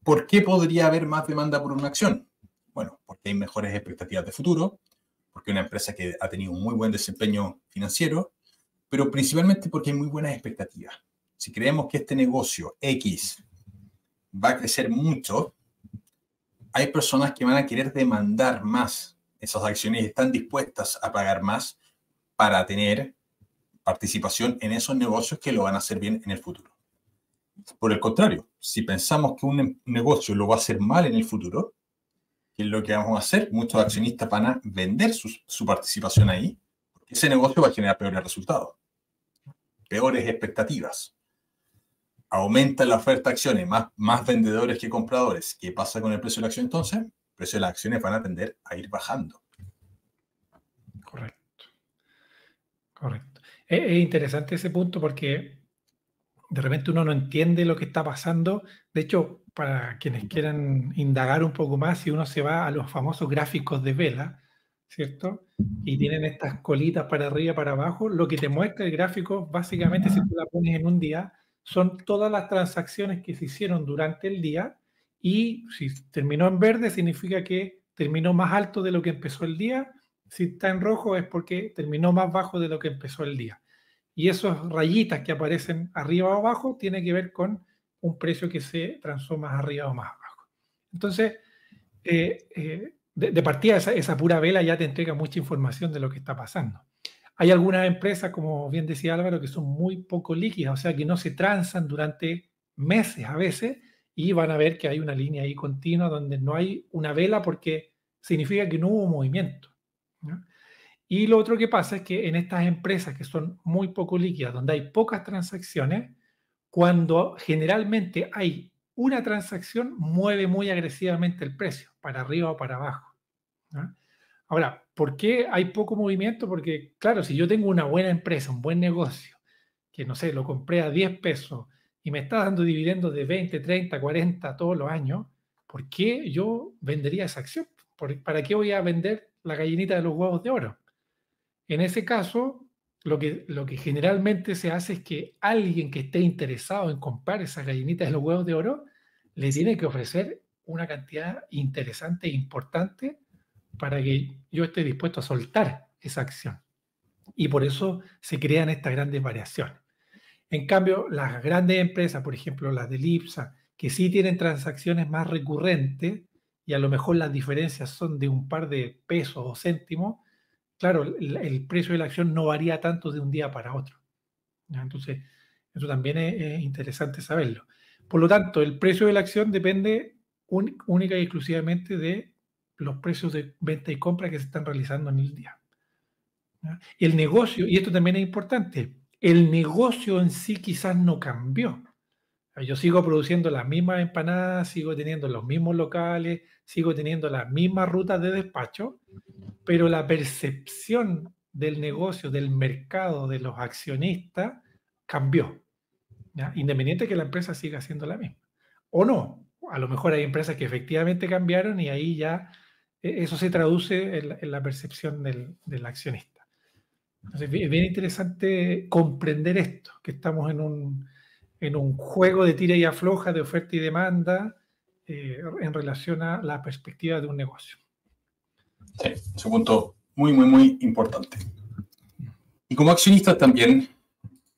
¿Por qué podría haber más demanda por una acción? Bueno, porque hay mejores expectativas de futuro, porque es una empresa que ha tenido un muy buen desempeño financiero, pero principalmente porque hay muy buenas expectativas. Si creemos que este negocio X va a crecer mucho, hay personas que van a querer demandar más. Esas acciones están dispuestas a pagar más para tener participación en esos negocios que lo van a hacer bien en el futuro. Por el contrario, si pensamos que un negocio lo va a hacer mal en el futuro, ¿qué es lo que vamos a hacer? Muchos accionistas van a vender su participación ahí, porque ese negocio va a generar peores resultados, peores expectativas. Aumenta la oferta de acciones, más vendedores que compradores. ¿Qué pasa con el precio de la acción entonces? El precio de las acciones van a tender a ir bajando. Correcto. Correcto. Es interesante ese punto porque de repente uno no entiende lo que está pasando. De hecho, para quienes quieran indagar un poco más, si uno se va a los famosos gráficos de vela, ¿cierto? Y tienen estas colitas para arriba, para abajo, lo que te muestra el gráfico, básicamente, si tú la pones en un día, son todas las transacciones que se hicieron durante el día y si terminó en verde significa que terminó más alto de lo que empezó el día. Si está en rojo es porque terminó más bajo de lo que empezó el día. Y esas rayitas que aparecen arriba o abajo tienen que ver con un precio que se transó más arriba o más abajo. Entonces, de partida, esa pura vela ya te entrega mucha información de lo que está pasando. Hay algunas empresas, como bien decía Álvaro, que son muy poco líquidas, o sea, que no se transan durante meses a veces y van a ver que hay una línea ahí continua donde no hay una vela porque significa que no hubo movimiento, ¿no? Y lo otro que pasa es que en estas empresas que son muy poco líquidas, donde hay pocas transacciones, cuando generalmente hay una transacción, mueve muy agresivamente el precio, para arriba o para abajo, ¿no? Ahora, ¿por qué hay poco movimiento? Porque, claro, si yo tengo una buena empresa, un buen negocio, que no sé, lo compré a 10 pesos y me está dando dividendos de 20, 30, 40 todos los años, ¿por qué yo vendería esa acción? ¿Para qué voy a vender la gallinita de los huevos de oro? En ese caso, lo que generalmente se hace es que alguien que esté interesado en comprar esas gallinitas de los huevos de oro le tiene que ofrecer una cantidad interesante e importante para que yo esté dispuesto a soltar esa acción. Y por eso se crean estas grandes variaciones. En cambio, las grandes empresas, por ejemplo, las de IPSA, que sí tienen transacciones más recurrentes y a lo mejor las diferencias son de un par de pesos o céntimos, claro, el precio de la acción no varía tanto de un día para otro, ¿ya? Entonces, eso también es interesante saberlo. Por lo tanto, el precio de la acción depende única y exclusivamente de los precios de venta y compra que se están realizando en el día, ¿ya? Y el negocio, y esto también es importante, el negocio en sí quizás no cambió. Yo sigo produciendo las mismas empanadas, sigo teniendo los mismos locales, sigo teniendo las mismas rutas de despacho, pero la percepción del negocio, del mercado, de los accionistas cambió, ¿ya? Independiente de que la empresa siga siendo la misma. O no, a lo mejor hay empresas que efectivamente cambiaron y ahí ya eso se traduce en la percepción del accionista. Entonces, es bien interesante comprender esto, que estamos en un juego de tira y afloja, de oferta y demanda, en relación a la perspectiva de un negocio. Sí, es un punto muy, muy, muy importante. Y como accionistas también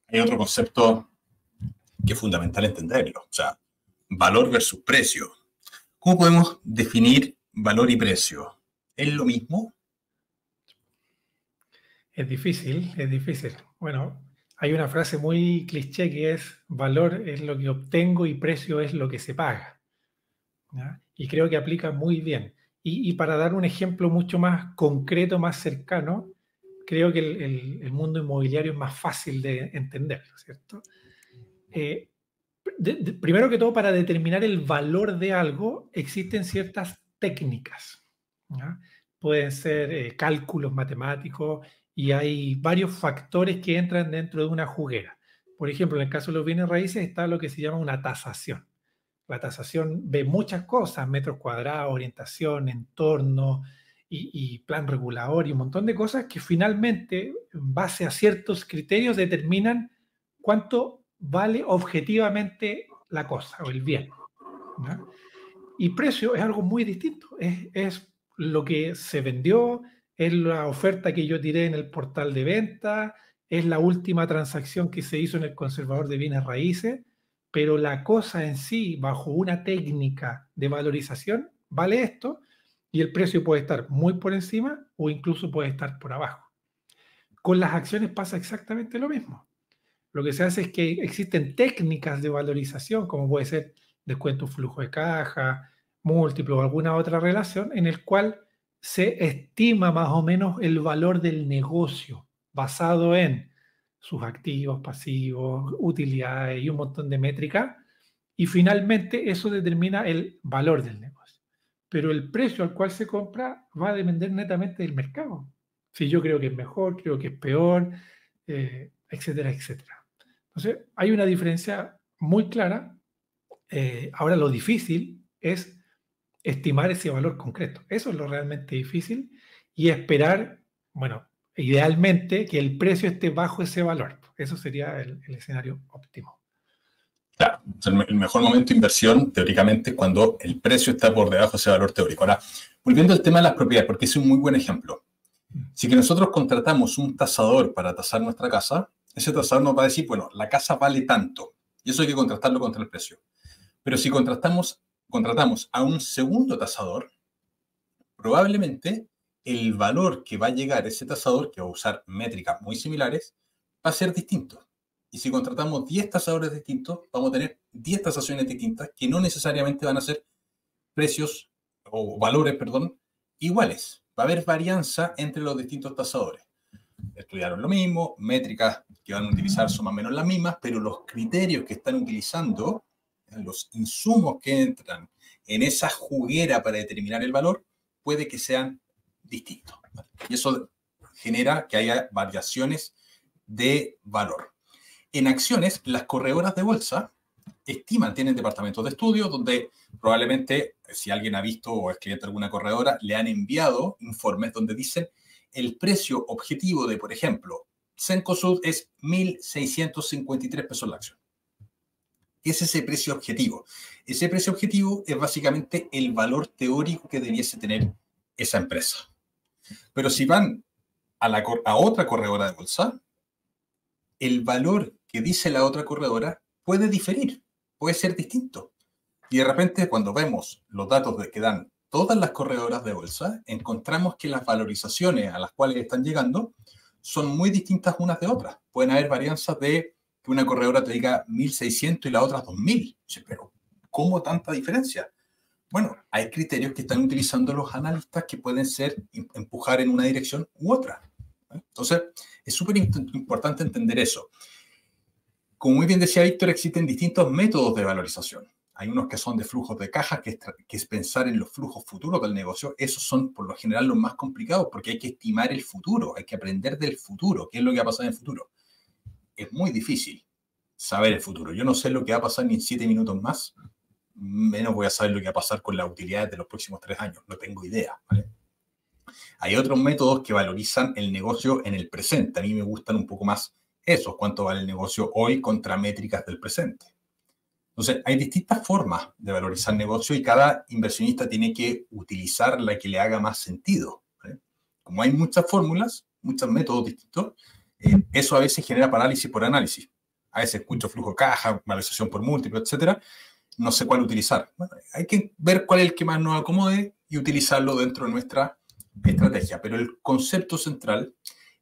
hay otro concepto que es fundamental entenderlo, o sea, valor versus precio. ¿Cómo podemos definir valor y precio? ¿Es lo mismo? Es difícil, es difícil. Bueno, Hay una frase muy cliché que es: valor es lo que obtengo y precio es lo que se paga. ¿Ya? Y creo que aplica muy bien. Y para dar un ejemplo mucho más concreto, más cercano, creo que el mundo inmobiliario es más fácil de entender, ¿cierto? Eh, Primero que todo, para determinar el valor de algo, existen ciertas técnicas, ¿ya? Pueden ser cálculos matemáticos y hay varios factores que entran dentro de una juguera. Por ejemplo, en el caso de los bienes raíces está lo que se llama una tasación. La tasación ve muchas cosas: metros cuadrados, orientación, entorno y plan regulador y un montón de cosas que finalmente, en base a ciertos criterios, determinan cuánto vale objetivamente la cosa o el bien, ¿no? Y precio es algo muy distinto. Es lo que se vendió, es la oferta que yo tiré en el portal de venta, es la última transacción que se hizo en el conservador de bienes raíces, pero la cosa en sí, bajo una técnica de valorización, vale esto, y el precio puede estar muy por encima o incluso puede estar por abajo. Con las acciones pasa exactamente lo mismo. Lo que se hace es que existen técnicas de valorización, como puede ser descuento flujo de caja, múltiplo o alguna otra relación, en el cual se estima más o menos el valor del negocio basado en sus activos, pasivos, utilidades y un montón de métricas, y finalmente eso determina el valor del negocio. Pero el precio al cual se compra va a depender netamente del mercado. Si yo creo que es mejor, creo que es peor, etcétera, etcétera. Entonces, hay una diferencia muy clara. Ahora, lo difícil es estimar ese valor concreto. Eso es lo realmente difícil, y esperar, bueno, idealmente que el precio esté bajo ese valor. Eso sería el escenario óptimo. Claro, o sea, el mejor momento de inversión, teóricamente, es cuando el precio está por debajo de ese valor teórico. Ahora, volviendo al tema de las propiedades, porque es un muy buen ejemplo. Si que nosotros contratamos un tasador para tasar nuestra casa, ese tasador nos va a decir, bueno, la casa vale tanto, y eso hay que contrastarlo contra el precio. Pero si contratamos a un segundo tasador, probablemente el valor que va a llegar ese tasador, que va a usar métricas muy similares, va a ser distinto. Y si contratamos 10 tasadores distintos, vamos a tener 10 tasaciones distintas que no necesariamente van a ser precios o valores, perdón, iguales. Va a haber varianza entre los distintos tasadores. Estudiaron lo mismo, métricas que van a utilizar son más o menos las mismas, pero los criterios que están utilizando, los insumos que entran en esa juguera para determinar el valor, puede que sean distintos. Y eso genera que haya variaciones de valor. En acciones, las corredoras de bolsa estiman, tienen departamentos de estudio donde probablemente, si alguien ha visto o es cliente de alguna corredora, le han enviado informes donde dicen el precio objetivo de, por ejemplo, Cencosud es 1.653 pesos la acción. Es ese precio objetivo. Ese precio objetivo es básicamente el valor teórico que debiese tener esa empresa. Pero si van a otra corredora de bolsa, el valor que dice la otra corredora puede diferir, puede ser distinto. Y de repente, cuando vemos los datos que dan todas las corredoras de bolsa, encontramos que las valorizaciones a las cuales están llegando son muy distintas unas de otras. Pueden haber varianzas de que una corredora te diga 1.600 y la otra 2.000. Pero, ¿cómo tanta diferencia? Bueno, hay criterios que están utilizando los analistas que pueden ser empujar en una dirección u otra. Entonces, es súper importante entender eso. Como muy bien decía Víctor, existen distintos métodos de valorización. Hay unos que son de flujos de caja, que es pensar en los flujos futuros del negocio. Esos son, por lo general, los más complicados porque hay que estimar el futuro, hay que aprender del futuro, qué es lo que va a pasar en el futuro. Es muy difícil saber el futuro. Yo no sé lo que va a pasar ni en 7 minutos más, menos voy a saber lo que va a pasar con las utilidades de los próximos 3 años. No tengo idea, ¿vale? Hay otros métodos que valorizan el negocio en el presente. A mí me gustan un poco más esos, cuánto vale el negocio hoy contra métricas del presente. Entonces, hay distintas formas de valorizar el negocio y cada inversionista tiene que utilizar la que le haga más sentido, ¿vale? Como hay muchas fórmulas, muchos métodos distintos, eso a veces genera parálisis por análisis. A veces escucho flujo de caja, valorización por múltiplo, etcétera. No sé cuál utilizar. Bueno, hay que ver cuál es el que más nos acomode y utilizarlo dentro de nuestra estrategia. Pero el concepto central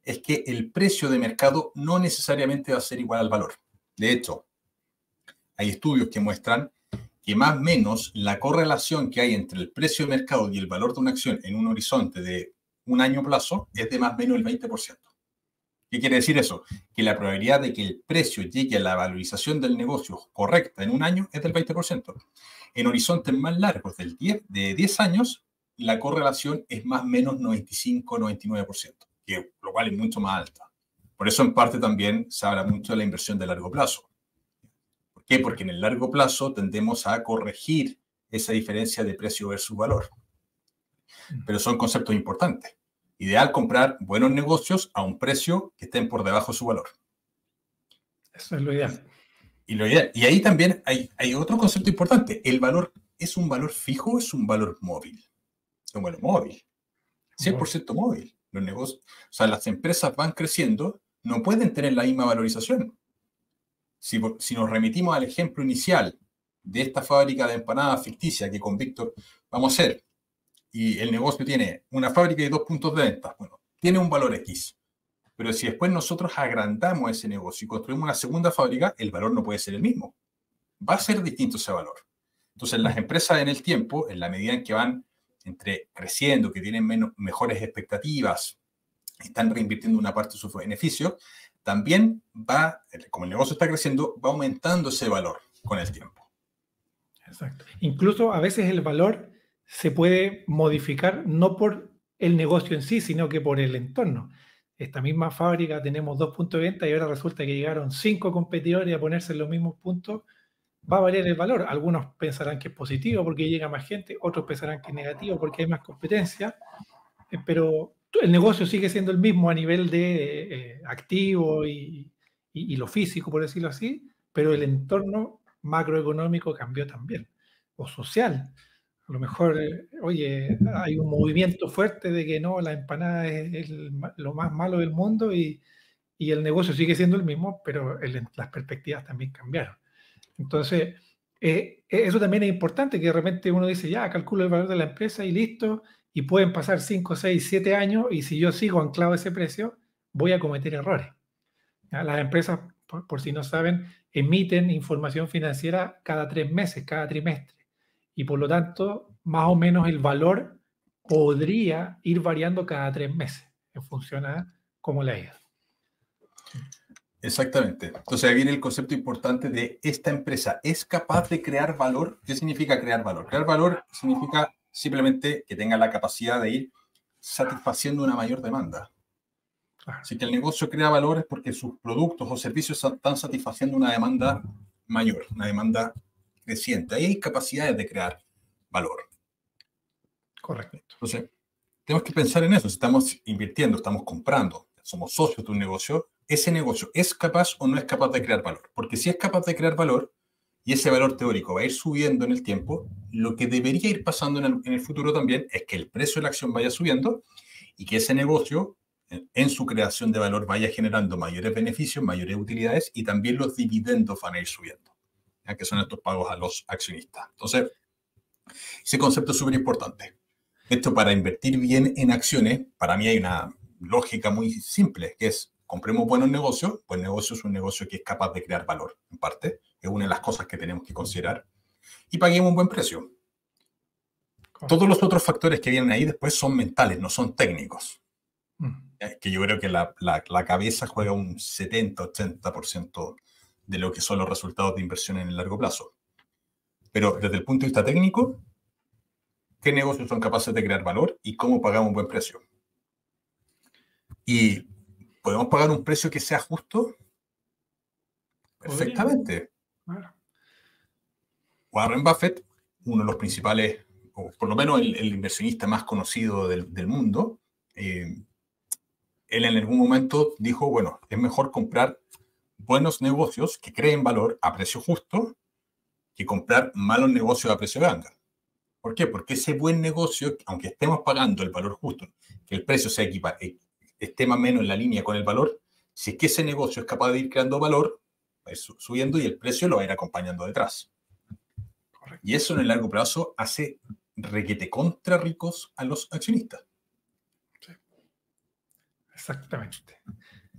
es que el precio de mercado no necesariamente va a ser igual al valor. De hecho, hay estudios que muestran que más o menos la correlación que hay entre el precio de mercado y el valor de una acción en un horizonte de un año plazo es de más o menos el 20%. ¿Qué quiere decir eso? Que la probabilidad de que el precio llegue a la valorización del negocio correcta en un año es del 20%. En horizontes más largos de 10 años, la correlación es más o menos 95-99%, lo cual es mucho más alta. Por eso, en parte, también se habla mucho de la inversión de largo plazo. ¿Por qué? Porque en el largo plazo tendemos a corregir esa diferencia de precio versus valor. Pero son conceptos importantes. Ideal comprar buenos negocios a un precio que estén por debajo de su valor. Eso es lo ideal. Y ahí también hay otro concepto importante. ¿El valor es un valor fijo o es un valor móvil? Es un valor móvil. 100% móvil. Los negocios, o sea, las empresas van creciendo, no pueden tener la misma valorización. Si nos remitimos al ejemplo inicial de esta fábrica de empanadas ficticia que con Víctor vamos a hacer, y el negocio tiene una fábrica y 2 puntos de venta, bueno, tiene un valor X. Pero si después nosotros agrandamos ese negocio y construimos una segunda fábrica, el valor no puede ser el mismo. Va a ser distinto ese valor. Entonces, las empresas en el tiempo, en la medida en que van creciendo, que tienen mejores expectativas, están reinvirtiendo una parte de sus beneficios, también como el negocio está creciendo, va aumentando ese valor con el tiempo. Exacto. Incluso a veces el valor se puede modificar no por el negocio en sí, sino que por el entorno. Esta misma fábrica tenemos 2 puntos de venta y ahora resulta que llegaron 5 competidores a ponerse en los mismos puntos. Va a variar el valor. Algunos pensarán que es positivo porque llega más gente, otros pensarán que es negativo porque hay más competencia, pero el negocio sigue siendo el mismo a nivel de activo y lo físico, por decirlo así, pero el entorno macroeconómico cambió también, o social. A lo mejor, oye, hay un movimiento fuerte de que no, la empanada es lo más malo del mundo y el negocio sigue siendo el mismo, pero las perspectivas también cambiaron. Entonces, eso también es importante, que de repente uno dice, ya, calculo el valor de la empresa y listo, y pueden pasar 5, 6, 7 años, y si yo sigo anclado a ese precio, voy a cometer errores. ¿Ya? Las empresas, por si no saben, emiten información financiera cada 3 meses, cada trimestre, y por lo tanto, más o menos el valor podría ir variando cada 3 meses, en función a cómo le ha ido. Exactamente. Entonces ahí viene el concepto importante de esta empresa. ¿Es capaz de crear valor? ¿Qué significa crear valor? Crear valor significa simplemente que tenga la capacidad de ir satisfaciendo una mayor demanda. Así que el negocio crea valor es porque sus productos o servicios están satisfaciendo una demanda mayor, una demanda creciente. Ahí hay capacidades de crear valor. Correcto. Entonces, tenemos que pensar en eso. Si estamos invirtiendo, estamos comprando, somos socios de un negocio, ese negocio es capaz o no es capaz de crear valor. Porque si es capaz de crear valor y ese valor teórico va a ir subiendo en el tiempo, lo que debería ir pasando en el futuro también es que el precio de la acción vaya subiendo y que ese negocio, en su creación de valor, vaya generando mayores beneficios, mayores utilidades y también los dividendos van a ir subiendo, ¿ya? Que son estos pagos a los accionistas. Entonces, ese concepto es súper importante. Esto, para invertir bien en acciones, para mí hay una lógica muy simple, que es: compremos buenos negocios. Buen negocio es un negocio que es capaz de crear valor, en parte. Es una de las cosas que tenemos que considerar. Y paguemos un buen precio. Todos los otros factores que vienen ahí después son mentales, no son técnicos. Que yo creo que la cabeza juega un 70-80% de lo que son los resultados de inversión en el largo plazo. Pero desde el punto de vista técnico, ¿qué negocios son capaces de crear valor y cómo pagamos un buen precio? ¿Y podemos pagar un precio que sea justo? Perfectamente. Warren Buffett, uno de los principales, o por lo menos el inversionista más conocido del mundo, él en algún momento dijo, bueno, es mejor comprar buenos negocios que creen valor a precio justo que comprar malos negocios a precio de ganga. ¿Por qué? Porque ese buen negocio, aunque estemos pagando el valor justo, que el precio sea esté más o menos en la línea con el valor, si es que ese negocio es capaz de ir creando valor, va a ir subiendo y el precio lo va a ir acompañando detrás. Correcto. Y eso en el largo plazo hace requete contra ricos a los accionistas. Sí. Exactamente.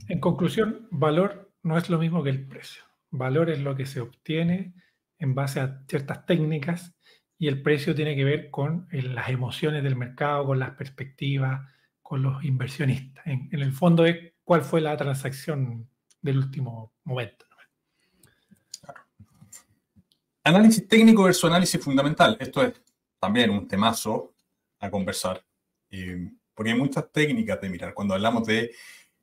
En conclusión, valor no es lo mismo que el precio. Valor es lo que se obtiene en base a ciertas técnicas y el precio tiene que ver con las emociones del mercado, con las perspectivas, con los inversionistas. En el fondo es cuál fue la transacción del último momento. Análisis técnico versus análisis fundamental. Esto es también un temazo a conversar, porque hay muchas técnicas de mirar. Cuando hablamos de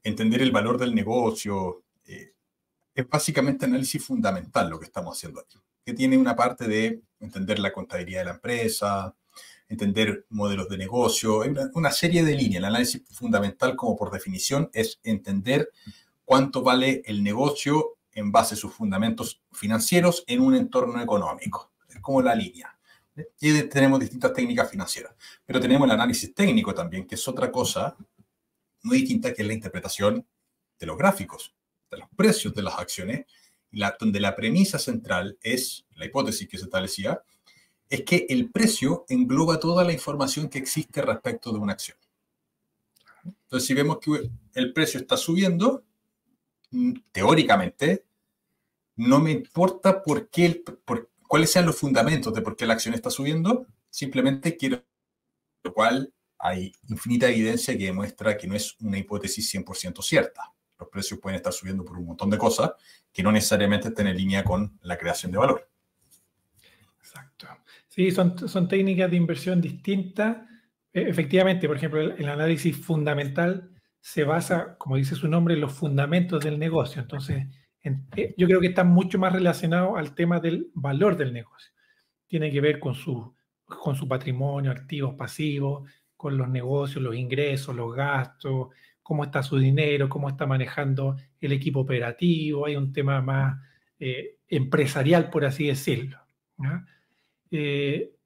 entender el valor del negocio, es básicamente análisis fundamental lo que estamos haciendo aquí, que tiene una parte de entender la contabilidad de la empresa, entender modelos de negocio, hay una serie de líneas. El análisis fundamental, como por definición, es entender cuánto vale el negocio en base a sus fundamentos financieros en un entorno económico. Es como la línea. Y tenemos distintas técnicas financieras. Pero tenemos el análisis técnico también, que es otra cosa muy distinta, que es la interpretación de los gráficos, de los precios de las acciones, donde la premisa central es, la hipótesis que se establecía, es que el precio engloba toda la información que existe respecto de una acción. Entonces, si vemos que el precio está subiendo, teóricamente, no me importa cuáles sean los fundamentos de por qué la acción está subiendo, simplemente quiero, lo cual hay infinita evidencia que demuestra que no es una hipótesis 100% cierta. Los precios pueden estar subiendo por un montón de cosas que no necesariamente estén en línea con la creación de valor. Exacto. Sí, son técnicas de inversión distintas. Efectivamente, por ejemplo, el análisis fundamental se basa, como dice su nombre, en los fundamentos del negocio. Entonces, yo creo que está mucho más relacionado al tema del valor del negocio. Tiene que ver con su patrimonio, activos, pasivos, con los negocios, los ingresos, los gastos, cómo está su dinero, cómo está manejando el equipo operativo. Hay un tema más empresarial, por así decirlo, ¿no?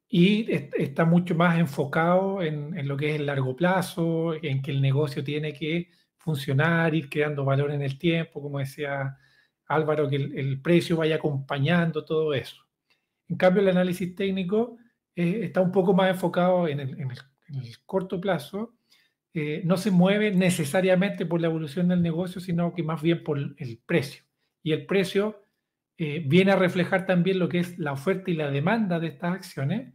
Y está mucho más enfocado en lo que es el largo plazo, en que el negocio tiene que funcionar, ir creando valor en el tiempo, como decía Álvaro, que el precio vaya acompañando todo eso. En cambio, el análisis técnico está un poco más enfocado en el corto plazo, no se mueve necesariamente por la evolución del negocio, sino que más bien por el precio. Y el precio viene a reflejar también lo que es la oferta y la demanda de estas acciones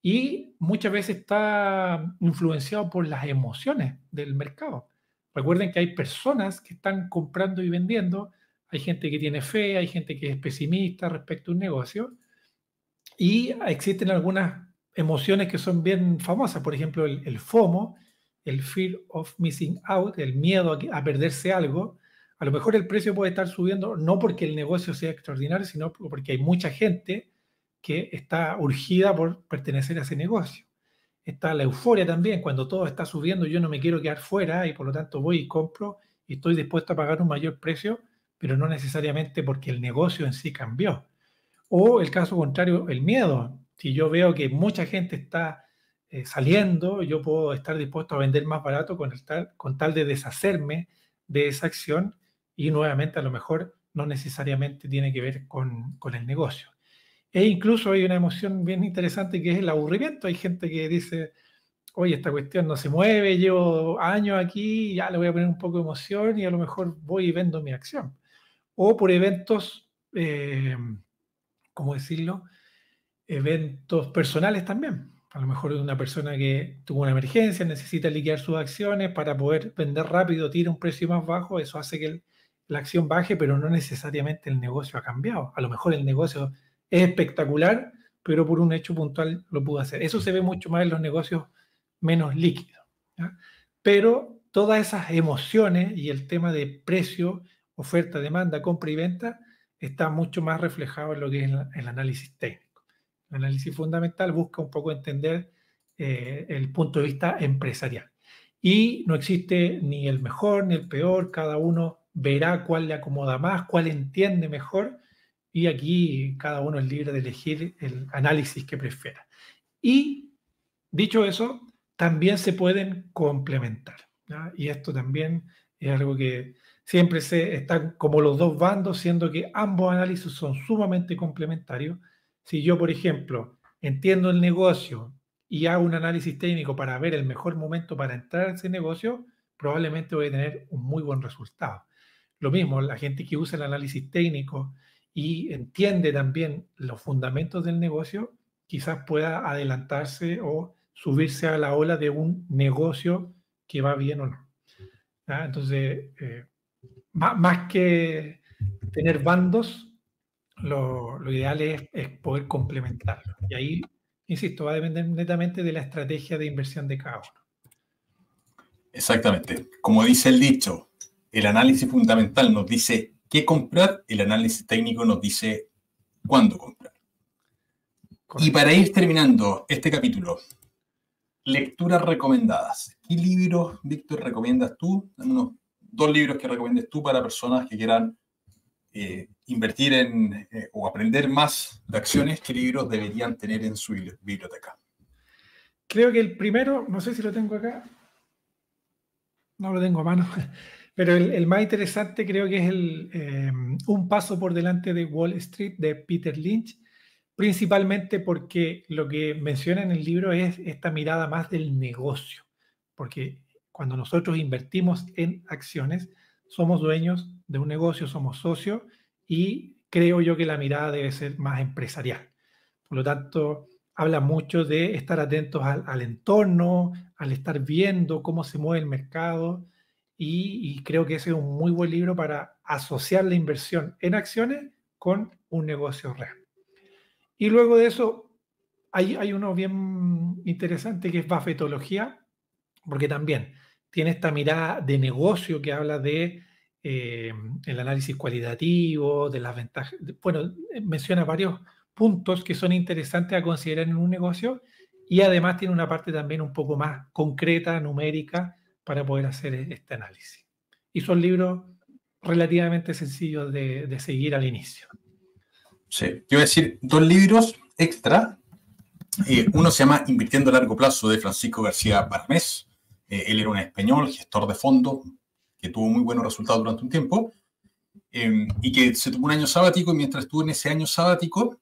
y muchas veces está influenciado por las emociones del mercado. Recuerden que hay personas que están comprando y vendiendo, hay gente que tiene fe, hay gente que es pesimista respecto a un negocio y existen algunas emociones que son bien famosas, por ejemplo el FOMO, el Fear of Missing Out, el miedo a perderse algo. A lo mejor el precio puede estar subiendo no porque el negocio sea extraordinario, sino porque hay mucha gente que está urgida por pertenecer a ese negocio. Está la euforia también, cuando todo está subiendo, yo no me quiero quedar fuera y por lo tanto voy y compro y estoy dispuesto a pagar un mayor precio, pero no necesariamente porque el negocio en sí cambió. O el caso contrario, el miedo. Si yo veo que mucha gente está saliendo, yo puedo estar dispuesto a vender más barato con tal de deshacerme de esa acción y nuevamente a lo mejor no necesariamente tiene que ver con el negocio. E incluso hay una emoción bien interesante que es el aburrimiento. Hay gente que dice, oye, esta cuestión no se mueve, llevo años aquí, ya le voy a poner un poco de emoción y a lo mejor voy y vendo mi acción. O por eventos, ¿cómo decirlo? Eventos personales también. A lo mejor una persona que tuvo una emergencia, necesita liquidar sus acciones para poder vender rápido, tira un precio más bajo, eso hace que la acción baje, pero no necesariamente el negocio ha cambiado. A lo mejor el negocio es espectacular, pero por un hecho puntual lo pudo hacer. Eso se ve mucho más en los negocios menos líquidos, ¿ya? Pero todas esas emociones y el tema de precio, oferta, demanda, compra y venta está mucho más reflejado en lo que es el análisis técnico. El análisis fundamental busca un poco entender el punto de vista empresarial. Y no existe ni el mejor ni el peor, cada uno verá cuál le acomoda más, cuál entiende mejor, y aquí cada uno es libre de elegir el análisis que prefiera. Y dicho eso, también se pueden complementar, ¿ya? Y esto también es algo que siempre están como los dos bandos, siendo que ambos análisis son sumamente complementarios. Si yo, por ejemplo, entiendo el negocio y hago un análisis técnico para ver el mejor momento para entrar a ese negocio, probablemente voy a tener un muy buen resultado. Lo mismo, la gente que usa el análisis técnico y entiende también los fundamentos del negocio, quizás pueda adelantarse o subirse a la ola de un negocio que va bien o no. ¿Ah? Entonces, más que tener bandos, lo ideal es poder complementarlo. Y ahí, insisto, va a depender netamente de la estrategia de inversión de cada uno. Exactamente. Como dice el dicho, el análisis fundamental nos dice qué comprar, el análisis técnico nos dice cuándo comprar. Correcto. Y para ir terminando este capítulo, lecturas recomendadas. ¿Qué libros, Víctor, recomiendas tú? Unos 2 libros que recomiendes tú para personas que quieran invertir en o aprender más de acciones. ¿Qué libros deberían tener en su biblioteca? Creo que el primero, no sé si lo tengo acá, no lo tengo a mano, pero el más interesante creo que es Un paso por delante de Wall Street de Peter Lynch, principalmente porque lo que menciona en el libro es esta mirada más del negocio, porque cuando nosotros invertimos en acciones, somos dueños de un negocio, somos socios y creo yo que la mirada debe ser más empresarial. Por lo tanto, habla mucho de estar atentos al entorno, al estar viendo cómo se mueve el mercado y creo que ese es un muy buen libro para asociar la inversión en acciones con un negocio real. Y luego de eso, hay uno bien interesante que es Buffettología, porque también tiene esta mirada de negocio que habla de el análisis cualitativo, de las ventajas. Bueno, menciona varios puntos que son interesantes a considerar en un negocio y además tiene una parte también un poco más concreta, numérica, para poder hacer este análisis. Y son libros relativamente sencillos de seguir al inicio. Sí, yo voy a decir 2 libros extra. Uno se llama Invirtiendo a largo plazo de Francisco García Paramés. Él era un español, gestor de fondos, que tuvo muy buenos resultados durante un tiempo y que se tomó un año sabático y mientras estuvo en ese año sabático,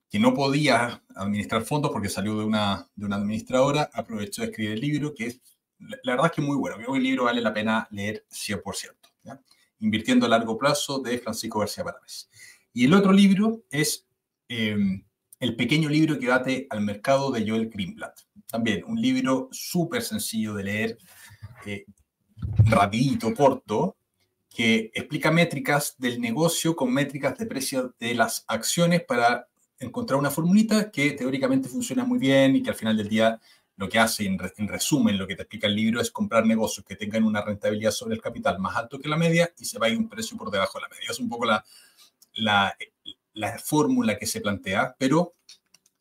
que no podía administrar fondos porque salió de una administradora, aprovechó de escribir el libro, que es, la verdad es que es muy bueno. Creo que el libro vale la pena leer 100%. ¿Ya? Invirtiendo a largo plazo de Francisco García Paramés. Y el otro libro es El pequeño libro que bate al mercado de Joel Greenblatt. También un libro súper sencillo de leer, rapidito, corto, que explica métricas del negocio con métricas de precio de las acciones para encontrar una formulita que teóricamente funciona muy bien y que al final del día lo que hace, en resumen, lo que te explica el libro es comprar negocios que tengan una rentabilidad sobre el capital más alto que la media y se vaya un precio por debajo de la media. Es un poco la fórmula que se plantea, pero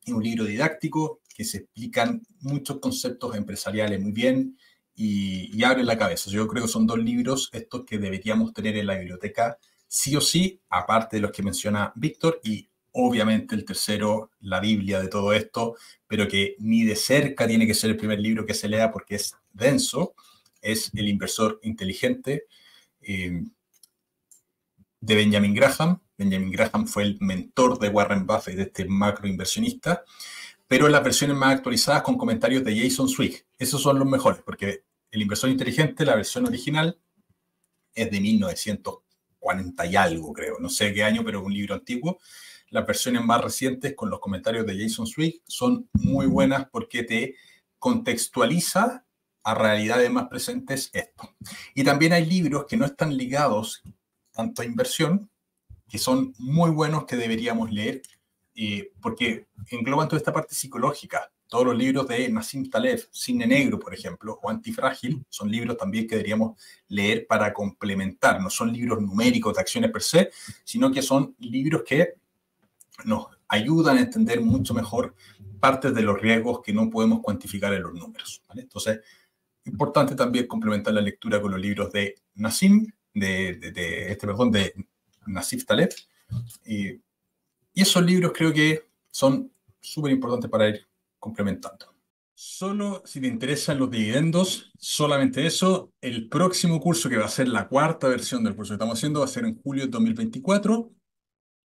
es un libro didáctico que se explican muchos conceptos empresariales muy bien y abren la cabeza. Yo creo que son 2 libros estos que deberíamos tener en la biblioteca sí o sí, aparte de los que menciona Víctor, y obviamente el tercero, la Biblia de todo esto, pero que ni de cerca tiene que ser el primer libro que se lea porque es denso, es El inversor inteligente, de Benjamin Graham. Benjamin Graham fue el mentor de Warren Buffett, de este macroinversionista, pero en las versiones más actualizadas con comentarios de Jason Zweig. Esos son los mejores, porque El inversor inteligente, la versión original, es de 1940 y algo, creo. No sé qué año, pero es un libro antiguo. Las versiones más recientes con los comentarios de Jason Zweig son muy buenas porque te contextualiza a realidades más presentes esto. Y también hay libros que no están ligados tanto a inversión, que son muy buenos que deberíamos leer, porque engloban toda esta parte psicológica. Todos los libros de Nassim Taleb, Cisne Negro, por ejemplo, o Antifrágil, son libros también que deberíamos leer para complementar. No son libros numéricos de acciones per se, sino que son libros que nos ayudan a entender mucho mejor partes de los riesgos que no podemos cuantificar en los números. ¿Vale? Entonces, importante también complementar la lectura con los libros de Nassim, de Nassif Taleb. Y esos libros creo que son súper importantes para ir complementando. Solo si te interesan los dividendos, solamente eso. El próximo curso, que va a ser la 4ª versión del curso que estamos haciendo, va a ser en julio de 2024.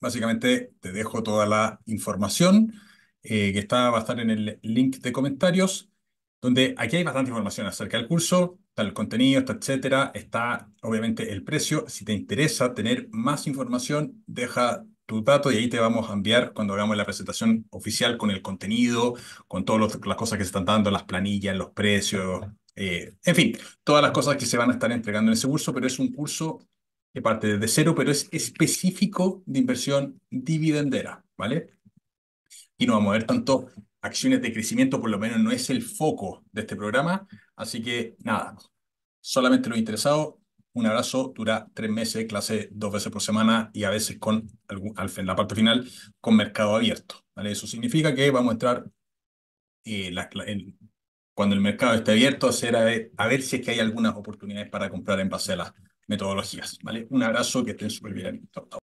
Básicamente te dejo toda la información va a estar en el link de comentarios, donde aquí hay bastante información acerca del curso. está el contenido, está etcétera, está obviamente el precio. Si te interesa tener más información, deja tus datos y ahí te vamos a enviar cuando hagamos la presentación oficial con el contenido, con todas las cosas que se están dando, las planillas, los precios, en fin, todas las cosas que se van a estar entregando en ese curso, pero es un curso que parte desde cero, pero es específico de inversión dividendera, ¿vale? Y no vamos a ver tanto acciones de crecimiento, por lo menos no es el foco de este programa. Así que nada, solamente los interesados, un abrazo, dura 3 meses, clase 2 veces por semana y a veces con, en la parte final, con mercado abierto, ¿vale? Eso significa que vamos a entrar cuando el mercado esté abierto, a ver si es que hay algunas oportunidades para comprar en base a las metodologías, ¿vale? Un abrazo, que estén súper bien. Chao, chao.